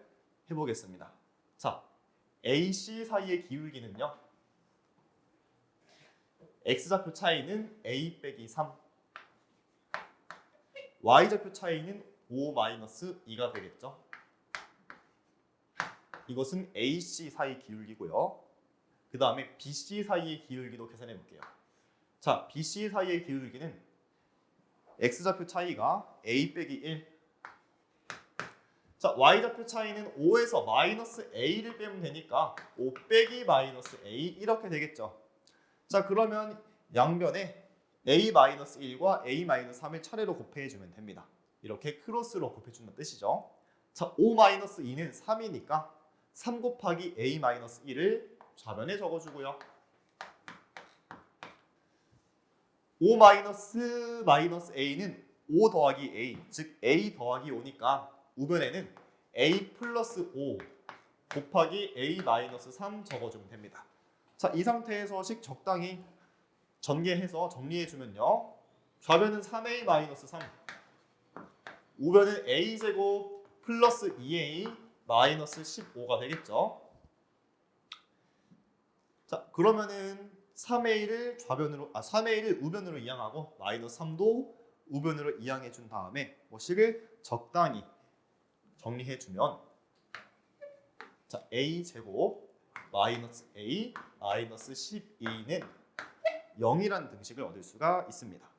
해보겠습니다. 자, AC 사이의 기울기는요. X좌표 차이는 A 빼기 3, Y좌표 차이는 5-2가 되겠죠. 이것은 AC 사이 기울기고요. 그 다음에 BC 사이의 기울기도 계산해 볼게요. 자, BC 사이의 기울기는 X좌표 차이가 A 빼기 1. 자, Y좌표 차이는 5에서 마이너스 A를 빼면 되니까 5 빼기 마이너스 A 이렇게 되겠죠. 자, 그러면 양변에 A-1과 A-3을 차례로 곱해주면 됩니다. 이렇게 크로스로 곱해준다는 뜻이죠. 자, 5-2는 3이니까 3 곱하기 A-1을 좌변에 적어주고요. 5-A는 5 더하기 A, 즉 A 더하기 5니까 우변에는 A 플러스 5 곱하기 A-3 적어주면 됩니다. 자, 이 상태에서 식 적당히 전개해서 정리해주면요. 좌변은 3A-3, 우변은 A제곱 플러스 2A 마이너스 15가 되겠죠. 자, 그러면은 3A를 우변으로 이항하고 마이너스 3도 우변으로 이항해 준 다음에 식을 적당히 정리해 주면 자, A 제곱 마이너스 a 마이너스 12는 0이라는 등식을 얻을 수가 있습니다.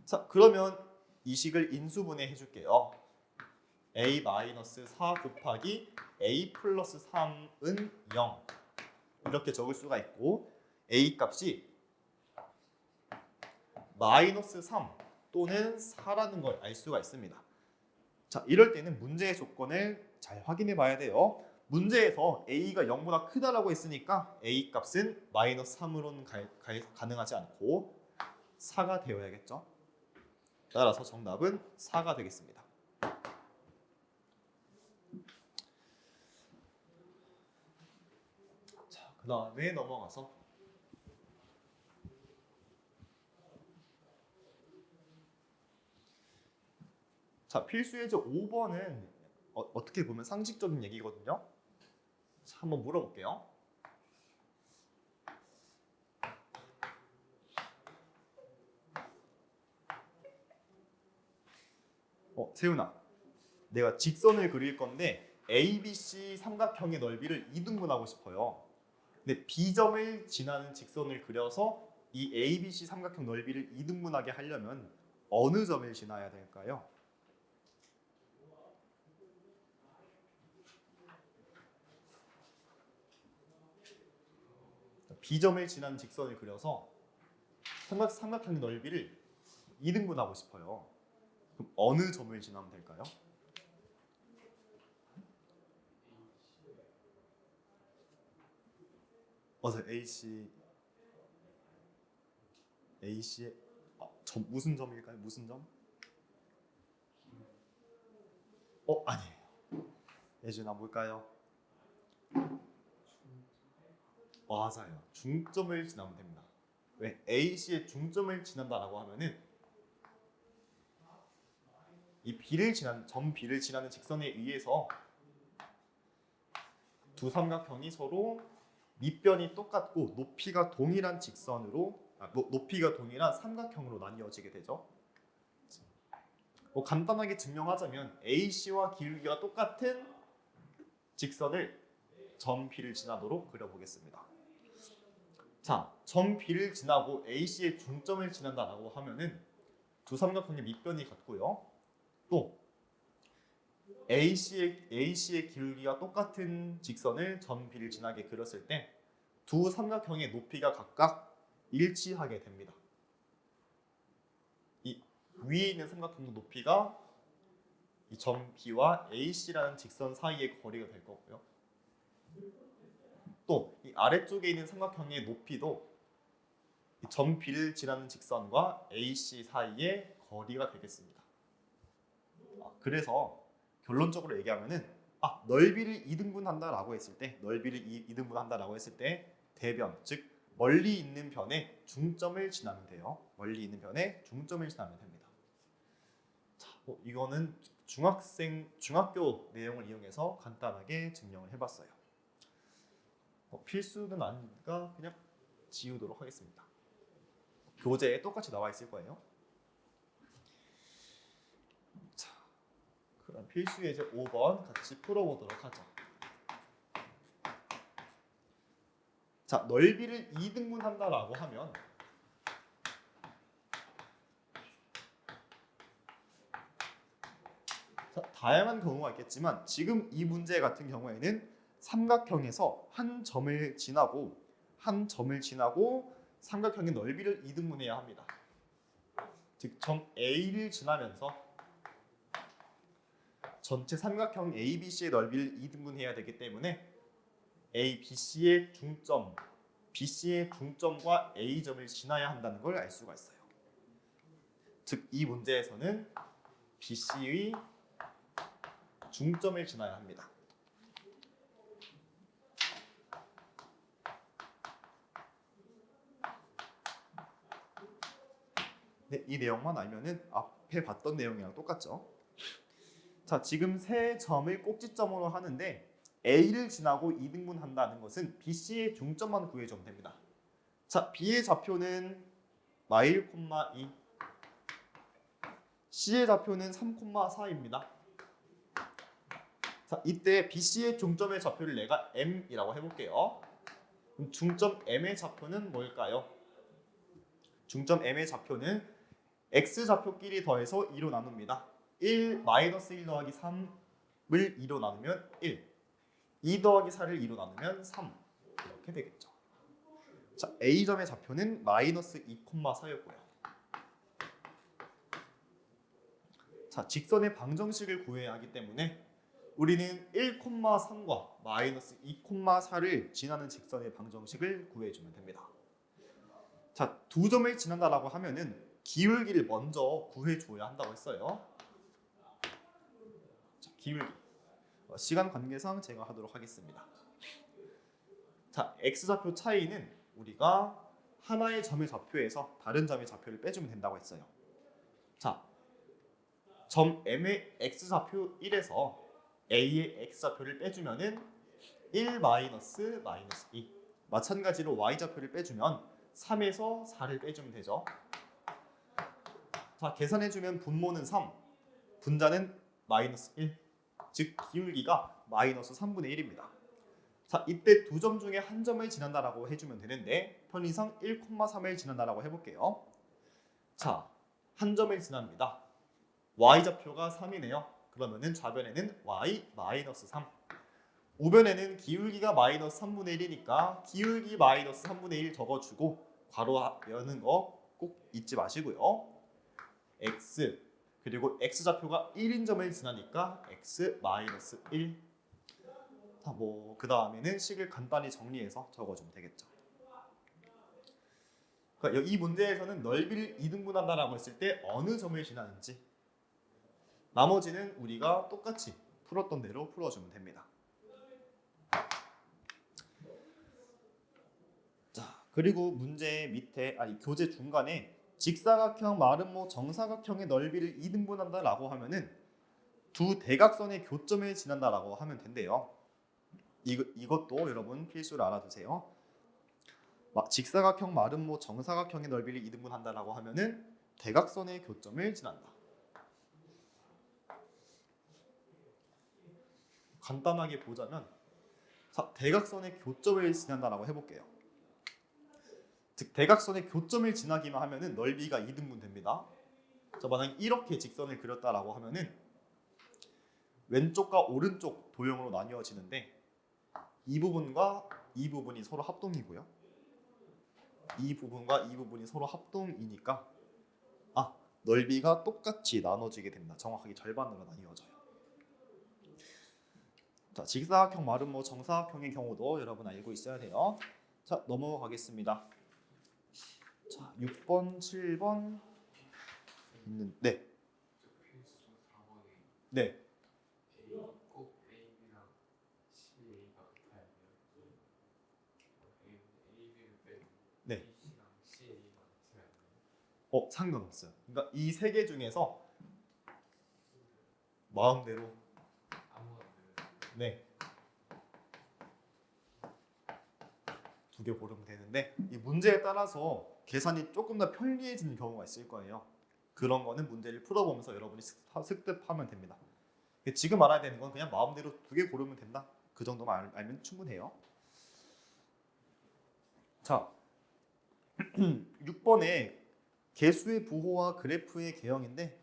자, 그러면 이 식을 인수분해 해줄게요. a 마이너스 4 곱하기 a 플러스 3은 0 이렇게 적을 수가 있고 a 값이 마이너스 3 또는 4라는 걸 알 수가 있습니다. 자, 이럴 때는 문제의 조건을 잘 확인해 봐야 돼요. 문제에서 a가 0보다 크다라고 했으니까 a 값은 마이너스 3으로는 가능하지 않고 4가 되어야겠죠. 따라서 정답은 4가 되겠습니다. 자, 그 다음에 넘어가서 자, 필수 예제 5번은 어떻게 보면 상식적인 얘기거든요. 자, 한번 물어볼게요. 세훈아, 내가 직선을 그릴 건데 ABC 삼각형의 넓이를 2등분하고 싶어요. 근데 B점을 지나는 직선을 그려서 이 ABC 삼각형 넓이를 2등분하게 하려면 어느 점을 지나야 될까요? B점을 지나는 직선을 그려서 삼각형의 넓이를 2등분하고 싶어요. 그럼 어느 점을 지나면 될까요? 맞아요. AC의 무슨 점일까요? 무슨 점? 아니에요. 예준아 뭘까요? 맞아요. 중점을 지나면 됩니다. 왜? AC의 중점을 지난다라고 하면은 이 점 B를 지나는 직선에 의해서 두 삼각형이 서로 밑변이 똑같고 높이가 동일한 높이가 동일한 삼각형으로 나뉘어지게 되죠. 간단하게 증명하자면 AC와 기울기가 똑같은 직선을 점 B를 지나도록 그려보겠습니다. 자, 점 B를 지나고 AC의 중점을 지난다라고 하면은 두 삼각형의 밑변이 같고요. 또 AC의 기울기가 똑같은 직선을 점 B를 지나게 그렸을 때 두 삼각형의 높이가 각각 일치하게 됩니다. 이 위에 있는 삼각형의 높이가 이 점 B와 AC라는 직선 사이의 거리가 될 거고요. 또 이 아래쪽에 있는 삼각형의 높이도 이 점 B를 지나는 직선과 AC 사이의 거리가 되겠습니다. 그래서 결론적으로 얘기하면은 넓이를 2등분한다라고 했을 때 대변, 즉 멀리 있는 변에 중점을 지나면 돼요. 멀리 있는 변에 중점을 지나면 됩니다. 자, 이거는 중학교 내용을 이용해서 간단하게 증명을 해봤어요. 필수는 아니니까 그냥 지우도록 하겠습니다. 교재에 똑같이 나와 있을 거예요. 자, 그럼 필수 예제 5번 같이 풀어보도록 하죠. 자, 넓이를 2등분한다라고 하면 다양한 경우가 있겠지만 지금 이 문제 같은 경우에는 삼각형에서 한 점을 지나고 삼각형의 넓이를 2등분해야 합니다. 즉 점 A를 지나면서 전체 삼각형 ABC의 넓이를 2등분해야 되기 때문에 ABC의 중점, BC의 중점과 A점을 지나야 한다는 걸 알 수가 있어요. 즉 이 문제에서는 BC의 중점을 지나야 합니다. 네, 이 내용만 알면은 앞에 봤던 내용이랑 똑같죠. 자, 지금 세 점을 꼭지점으로 하는데 A를 지나고 2등분한다는 것은 BC의 중점만 구해주면 됩니다. 자, B의 좌표는 마일, 2, C의 좌표는 3, 4입니다. 자, 이때 BC의 중점의 좌표를 내가 M이라고 해볼게요. 그럼 중점 M의 좌표는 뭘까요? 중점 M의 좌표는 X좌표끼리 더해서 2로 나눕니다. 1 마이너스 1 더하기 3을 2로 나누면 1, 2 더하기 4를 2로 나누면 3 이렇게 되겠죠. 자, A점의 좌표는 마이너스 2,4였고요. 자, 직선의 방정식을 구해야 하기 때문에 우리는 1,3과 마이너스 2,4를 지나는 직선의 방정식을 구해주면 됩니다. 자, 두 점을 지난다라고 하면은 기울기를 먼저 구해줘야 한다고 했어요. 자, 기울기. 시간 관계상 제가 하도록 하겠습니다. 자, X좌표 차이는 우리가 하나의 점의 좌표에서 다른 점의 좌표를 빼주면 된다고 했어요. 자, 점 M의 X좌표 1에서 A의 X좌표를 빼주면은 1 마이너스 2. 마찬가지로 Y좌표를 빼주면 3에서 4를 빼주면 되죠. 자, 계산해주면 분모는 3, 분자는 마이너스 1, 즉 기울기가 마이너스 3분의 1입니다. 자, 이때 두 점 중에 한 점을 지난다라고 해주면 되는데 편의상 1,3을 지난다라고 해볼게요. 자, 한 점을 지납니다. Y좌표가 3이네요. 그러면은 좌변에는 Y 마이너스 3, 우변에는 기울기가 마이너스 3분의 1이니까 기울기 마이너스 3분의 1 적어주고 괄호 여는 거 꼭 잊지 마시고요. X 그리고 X좌표가 1인 점을 지나니까 X 마이너스 1. 자, 뭐 그 다음에는 식을 간단히 정리해서 적어주면 되겠죠. 그러니까 이 문제에서는 넓이를 2등분한다라고 했을 때 어느 점을 지나는지 나머지는 우리가 똑같이 풀었던 대로 풀어주면 됩니다. 자, 그리고 문제 밑에 교재 중간에 직사각형, 마름모, 정사각형의 넓이를 2등분한다라고 하면은 두 대각선의 교점을 지난다라고 하면 된대요. 이것도 여러분 필수로 알아두세요. 직사각형, 마름모, 정사각형의 넓이를 2등분한다라고 하면은 대각선의 교점을 지난다. 간단하게 보자면, 자, 대각선의 교점을 지난다라고 해볼게요. 즉 대각선의 교점을 지나기만 하면은 넓이가 2등분 됩니다. 자, 만약 이렇게 직선을 그렸다라고 하면은 왼쪽과 오른쪽 도형으로 나뉘어지는데 이 부분과 이 부분이 서로 합동이고요. 이 부분과 이 부분이 서로 합동이니까 넓이가 똑같이 나눠지게 됩니다. 정확하게 절반으로 나뉘어져요. 자, 직사각형, 마름모, 정사각형의 경우도 여러분 알고 있어야 돼요. 자, 넘어가겠습니다. 자, 6번, 7번 있는 네. 네. 꼭 AB랑 CA가 같아야 돼요. AB를 빼고 네. BC랑 CA가 같아야 돼요. 상관없어요. 그러니까 이 세 개 중에서 마음대로 아무거나 네. 두 개 고르면 되는데 이 문제에 따라서 계산이 조금 더 편리해지는 경우가 있을 거예요. 그런 거는 문제를 풀어보면서 여러분이 습득하면 됩니다. 지금 알아야 되는 건 그냥 마음대로 두 개 고르면 된다. 그 정도만 알면 충분해요. 자, 6번에 개수의 부호와 그래프의 개형인데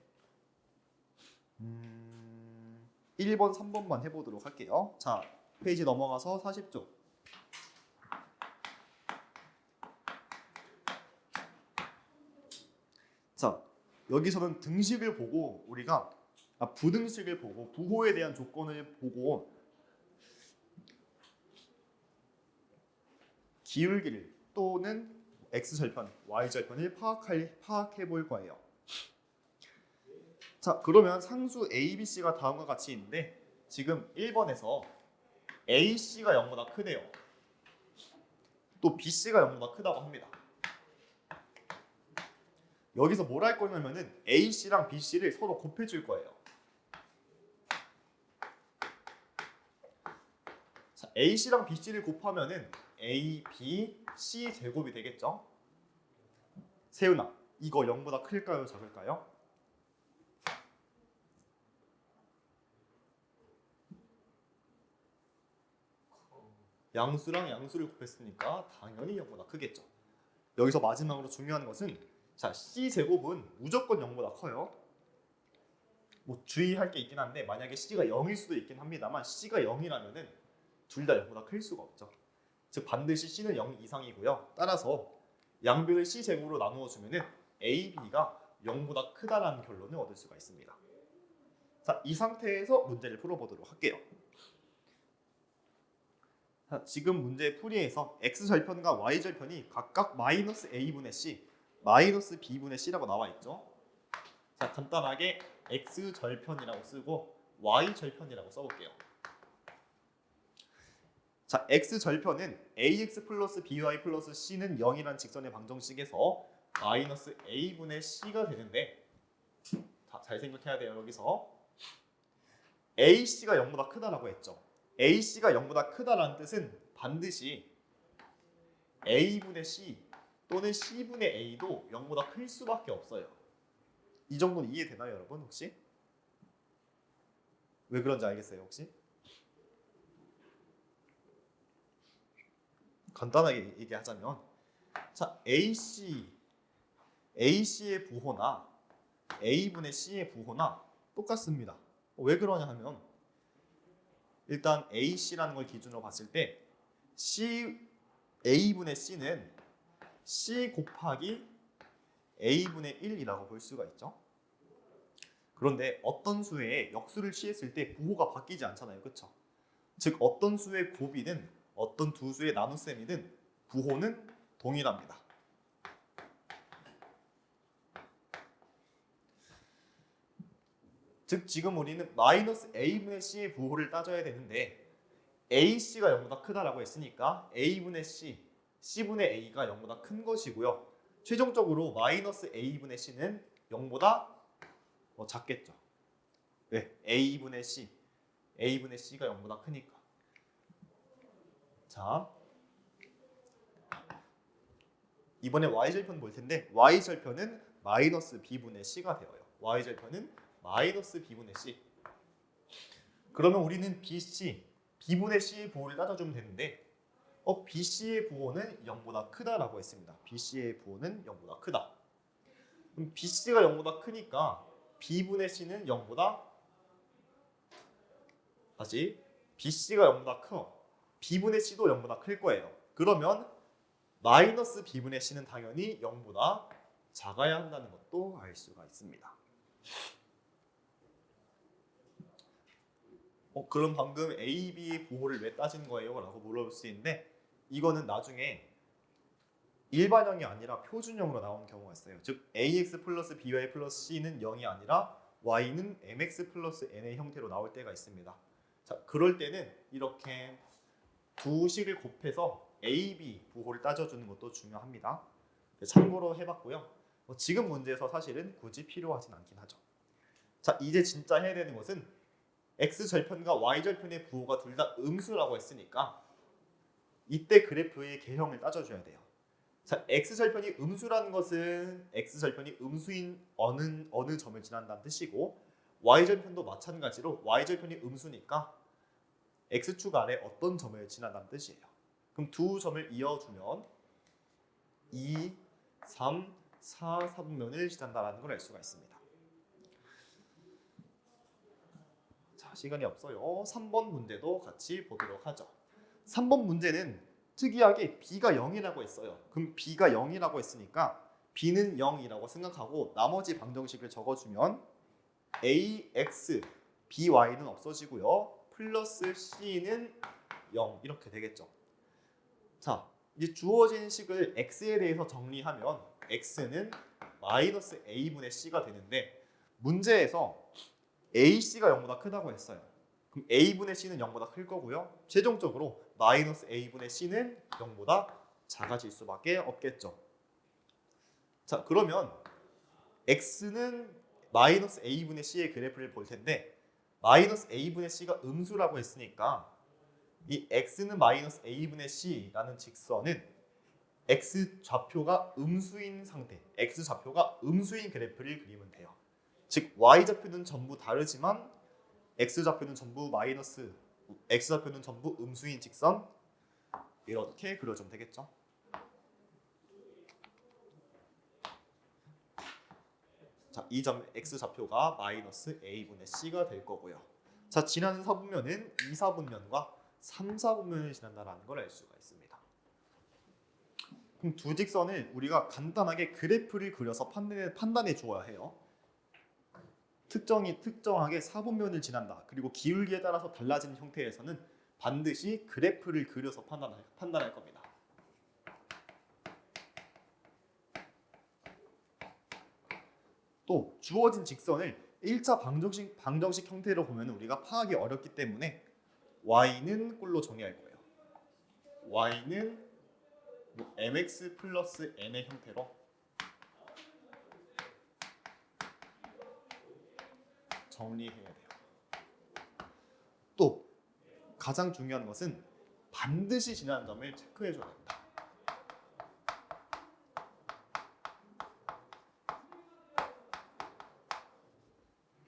1번, 3번만 해보도록 할게요. 자, 페이지 넘어가서 40쪽. 자, 여기서는 등식을 보고 우리가 부등식을 보고 부호에 대한 조건을 보고 기울기를 또는 x절편, y절편을 파악해 볼 거예요. 자, 그러면 상수 a, b, c가 다음과 같이 있는데 지금 1번에서 a, c가 0보다 크대요. 또 b, c가 0보다 크다고 합니다. 여기서 뭘 할 거냐면은 a, c랑 b, c를 서로 곱해줄 거예요. 자, a, c랑 b, c를 곱하면은 a, b, c 제곱이 되겠죠. 세훈아, 이거 0보다 클까요, 작을까요? 양수랑 양수를 곱했으니까 당연히 0보다 크겠죠. 여기서 마지막으로 중요한 것은 자 C제곱은 무조건 0보다 커요. 뭐 주의할 게 있긴 한데 만약에 C가 0일 수도 있긴 합니다만 C가 0이라면은 둘 다 0보다 클 수가 없죠. 즉 반드시 C는 0 이상이고요. 따라서 양변을 C제곱으로 나누어 주면은 A, B가 0보다 크다라는 결론을 얻을 수가 있습니다. 자, 이 상태에서 문제를 풀어보도록 할게요. 자, 지금 문제 풀이에서 X절편과 Y절편이 각각 마이너스 A분의 C, 마이너스 B분의 C라고 나와 있죠. 자, 간단하게 X절편이라고 쓰고 Y절편이라고 써볼게요. 자, X절편은 AX 플러스 BY 플러스 C는 0이라는 직선의 방정식에서 마이너스 A분의 C가 되는데 자, 잘 생각해야 돼요. 여기서 AC가 0보다 크다라고 했죠. AC가 0보다 크다라는 뜻은 반드시 A분의 C 또는 C분의 A도 0보다 클 수밖에 없어요. 이 정도는 이해되나요, 여러분? 혹시? 왜 그런지 알겠어요, 혹시? 간단하게 얘기하자면 자, AC의 부호나 A분의 C의 부호나 똑같습니다. 왜 그러냐 하면 일단 AC라는 걸 기준으로 봤을 때 A분의 C는 C 곱하기 A분의 1이라고 볼 수가 있죠. 그런데 어떤 수의 역수를 취했을 때 부호가 바뀌지 않잖아요. 그렇죠? 즉 어떤 수의 곱이든 어떤 두 수의 나눗셈이든 부호는 동일합니다. 즉 지금 우리는 마이너스 A분의 C의 부호를 따져야 되는데 AC가 0보다 크다라고 했으니까 A분의 C, C분의 A가 0보다 큰 것이고요. 최종적으로 마이너스 A분의 C는 0보다 작겠죠. 왜? A분의 C, A분의 C가 0보다 크니까. 자, 이번에 Y절편 볼 텐데 Y절편은 마이너스 B분의 C가 되어요. Y절편은 마이너스 B분의 C. 그러면 우리는 BC, B분의 C의 부호를 따져주면 되는데 BC의 부호는 0보다 크다라고 했습니다. BC의 부호는 0보다 크다. 그럼 BC가 0보다 크니까 B분의 C는 0보다 다시 BC가 0보다 커. B분의 C도 0보다 클 거예요. 그러면 마이너스 B분의 C는 당연히 0보다 작아야 한다는 것도 알 수가 있습니다. 그럼 방금 A, B 부호를 왜 따진 거예요? 라고 물어볼 수 있는데 이거는 나중에 일반형이 아니라 표준형으로 나오는 경우가 있어요. 즉 AX 플러스 BY 플러스 C는 0이 아니라 Y는 MX 플러스 N의 형태로 나올 때가 있습니다. 자, 그럴 때는 이렇게 두 식을 곱해서 A, B 부호를 따져주는 것도 중요합니다. 참고로 해봤고요. 지금 문제에서 사실은 굳이 필요하진 않긴 하죠. 자, 이제 진짜 해야 되는 것은 X절편과 Y절편의 부호가 둘 다 음수라고 했으니까 이때 그래프의 개형을 따져줘야 돼요. 자, X절편이 음수라는 것은 X절편이 음수인 어느 점을 지난다는 뜻이고 Y절편도 마찬가지로 Y절편이 음수니까 X축 아래 어떤 점을 지난다는 뜻이에요. 그럼 두 점을 이어주면 2, 3, 4, 3면을 지난다는 걸 알 수가 있습니다. 자, 시간이 없어요. 3번 문제도 같이 보도록 하죠. 3번 문제는 특이하게 B가 0이라고 했어요. 그럼 B가 0이라고 했으니까 B는 0이라고 생각하고 나머지 방정식을 적어주면 AX, BY는 없어지고요. 플러스 C는 0 이렇게 되겠죠. 자, 이제 주어진 식을 X에 대해서 정리하면 X는 마이너스 A분의 C가 되는데 문제에서 AC가 0보다 크다고 했어요. 그럼 A분의 C는 0보다 클 거고요. 최종적으로 마이너스 A분의 C는 0보다 작아질 수밖에 없겠죠. 자, 그러면 X는 마이너스 A분의 C의 그래프를 볼 텐데 마이너스 A분의 C가 음수라고 했으니까 이 X는 마이너스 A분의 C라는 직선은 X 좌표가 음수인 상태, X 좌표가 음수인 그래프를 그리면 돼요. 즉 Y 좌표는 전부 다르지만 X 좌표는 전부 음수인 직선 이렇게 그려주면 되겠죠. 자, 이 점 x 좌표가 마이너스 a분의 c가 될 거고요. 자, 지나는 사분면은 2, 4분면과 3, 4분면을 지난다라는 걸 알 수가 있습니다. 그럼 두 직선을 우리가 간단하게 그래프를 그려서 판단해 주어야 해요. 특정하게 4분면을 지난다. 그리고 기울기에 따라서 달라지는 형태에서는 반드시 그래프를 그려서 판단할 겁니다. 또 주어진 직선을 1차 방정식 형태로 보면 우리가 파악이 어렵기 때문에 y는 꼴로 정의할 거예요. y는 뭐 mx 플러스 n의 형태로 정리해야 돼요. 또 가장 중요한 것은 반드시 지나는 점을 체크해 줘야 됩니다.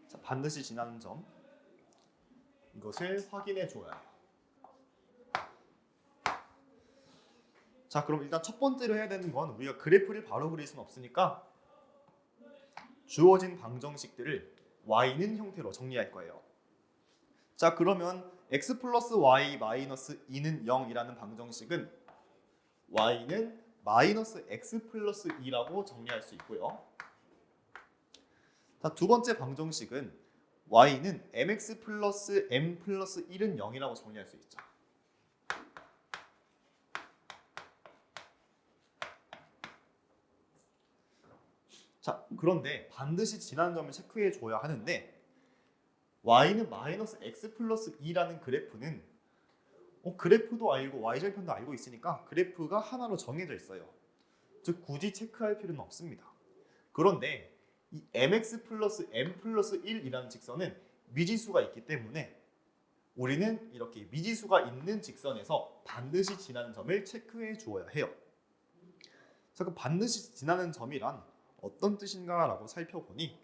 자, 반드시 지나는 점 이것을 확인해 줘야 해요. 자, 그럼 일단 첫 번째로 해야 되는 건 우리가 그래프를 바로 그릴 수는 없으니까 주어진 방정식들을 y는 형태로 정리할 거예요. 자, 그러면 x 플러스 y 마이너스 2는 0이라는 방정식은 y는 마이너스 x 플러스 2라고 정리할 수 있고요. 자, 두 번째 방정식은 y는 mx 플러스 m 플러스 1은 0이라고 정리할 수 있죠. 자, 그런데 반드시 지나는 점을 체크해 줘야 하는데 y는 마이너스 x 플러스 2라는 그래프는 그래프도 알고 y절편도 알고 있으니까 그래프가 하나로 정해져 있어요. 즉 굳이 체크할 필요는 없습니다. 그런데 이 mx 플러스 m 플러스 1이라는 직선은 미지수가 있기 때문에 우리는 이렇게 미지수가 있는 직선에서 반드시 지나는 점을 체크해 주어야 해요. 자, 그럼 반드시 지나는 점이란 어떤 뜻인가 라고 살펴보니,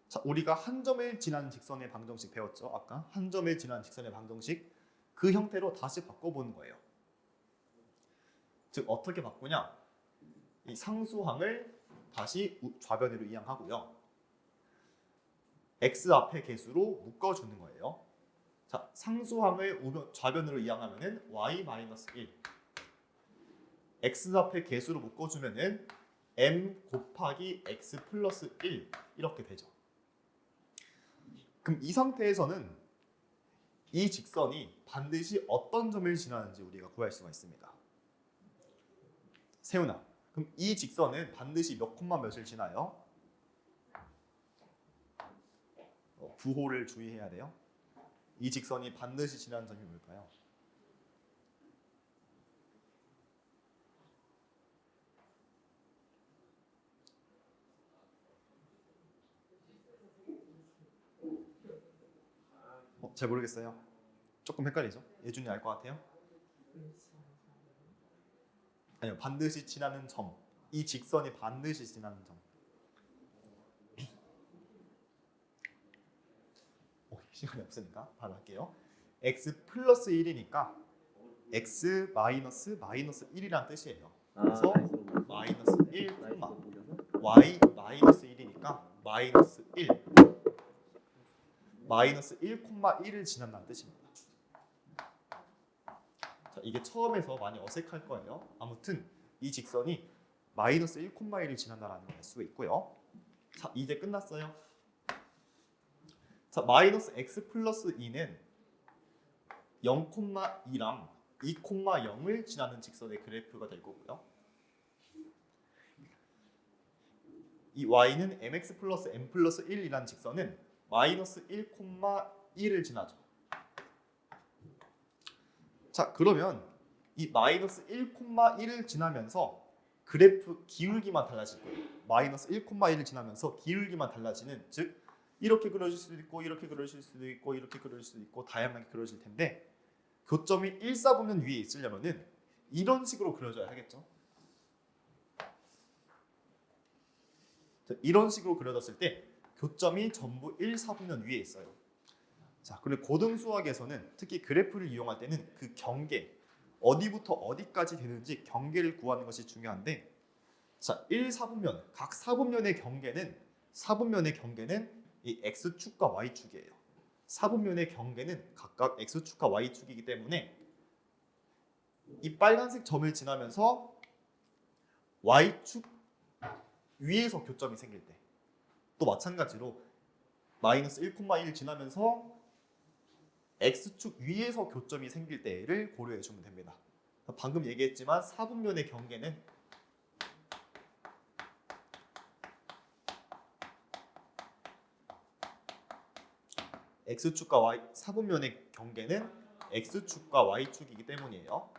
자, 우리가 한 점을 지나는 직선의 방정식 배웠죠. 아까 한 점을 지나는 직선의 방정식 그 형태로 다시 바꿔보는 거예요. 즉 어떻게 바꾸냐, 이 상수항을 다시 좌변으로 이항하고요. x 앞에 개수로 묶어주는 거예요. 자, 상수항을 좌변으로 이항하면은 y-1, x 앞에 개수로 묶어주면은 m 곱하기 x 플러스 1 이렇게 되죠. 그럼 이 상태에서는 이 직선이 반드시 어떤 점을 지나는지 우리가 구할 수가 있습니다. 세훈아, 그럼 이 직선은 반드시 몇 콤마 몇을 지나요? 부호를 주의해야 돼요. 이 직선이 반드시 지나는 점이 뭘까요? 잘 모르겠어요. 조금 헷갈리죠? 예준이 알 것 같아요? 아니요, 반드시 지나는 점. 이 직선이 반드시 지나는 점. 시간이 없으니까 바로 할게요. x 플러스 1이니까 x 마이너스 1이란 뜻이에요. 그래서 마이너스 1, y 마이너스 1이니까 마이너스 1 마이너스 1,1을 지난다는 뜻입니다. 자, 이게 처음에서 많이 어색할 거예요. 아무튼 이 직선이 마이너스 1,1을 지난다는 걸 알 수가 있고요. 자, 이제 끝났어요. 자, 마이너스 x 플러스 2는 0,2랑 2,0을 지나는 직선의 그래프가 될 거고요. 이 y는 mx 플러스 m 플러스 1이라는 직선은 마이너스 1,1을 지나죠. 자, 그러면 이 마이너스 1,1을 지나면서 그래프 기울기만 달라질 거예요. 마이너스 1,1을 지나면서 기울기만 달라지는, 즉 이렇게 그려질 수도 있고 이렇게 그려질 수도 있고 이렇게 그려질 수도 있고 다양하게 그려질 텐데, 교점이 1, 4분면 위에 있으려면은 이런 식으로 그려져야 하겠죠. 자, 이런 식으로 그려졌을 때 교점이 전부 1, 4분면 위에 있어요. 자, 그리고 고등수학에서는 특히 그래프를 이용할 때는 그 경계, 어디부터 어디까지 되는지 경계를 구하는 것이 중요한데, 자, 1사분면, 각 사분면의 경계는 이 x축과 y축이에요. 사분면의 경계는 각각 x축과 y축이기 때문에 이 빨간색 점을 지나면서 y축 위에서 교점이 생길 때, 또 마찬가지로 마이너스 1,1 지나면서 x축 위에서 교점이 생길 때를 고려해 주면 됩니다. 방금 얘기했지만 사분면의 경계는 x축과 y, 사분면의 경계는 x축과 y축이기 때문이에요.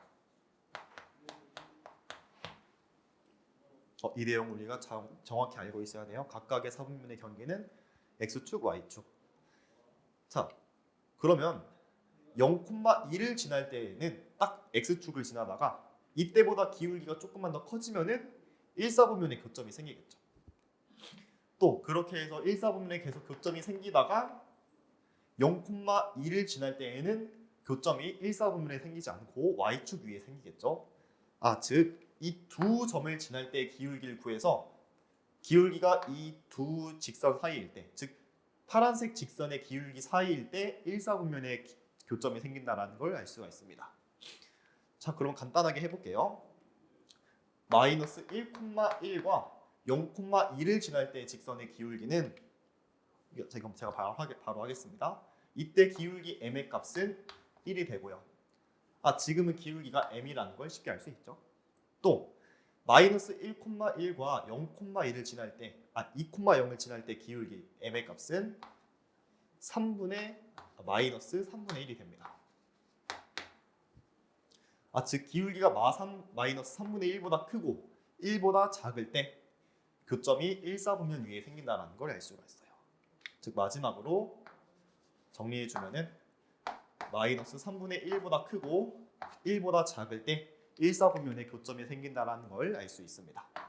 이 내용 우리가 정확히 알고 있어야 돼요. 각각의 사분면의 경계는 x축, y축. 자, 그러면 0,1을 지날 때에는 딱 x축을 지나다가 이때보다 기울기가 조금만 더 커지면은 1사분면의 교점이 생기겠죠. 또 그렇게 해서 1사분면에 계속 교점이 생기다가 0,2를 지날 때에는 교점이 1사분면에 생기지 않고 y축 위에 생기겠죠. 즉 이 두 점을 지날 때의 기울기를 구해서 기울기가 이 두 직선 사이일 때, 즉 파란색 직선의 기울기 사이일 때 1사분면의 교점이 생긴다는 걸 알 수가 있습니다. 자, 그럼 간단하게 해볼게요. 마이너스 1,1과 0,2를 지날 때의 직선의 기울기는, 제가 바로 하겠습니다. 이때 기울기 m의 값은 1이 되고요. 지금은 기울기가 m이라는 걸 쉽게 알 수 있죠. 또 마이너스 1,1과 0,2를 지날 때, 2,0을 지날 때 기울기 m의 값은 마이너스 3분의 1이 됩니다. 즉 기울기가 마이너스 3분의 1보다 크고 1보다 작을 때 교점이 1사분면 위에 생긴다는 걸 알 수가 있어요. 즉 마지막으로 정리해주면은 마이너스 3분의 1보다 크고 1보다 작을 때 1사분면에 교점이 생긴다는 걸 알 수 있습니다.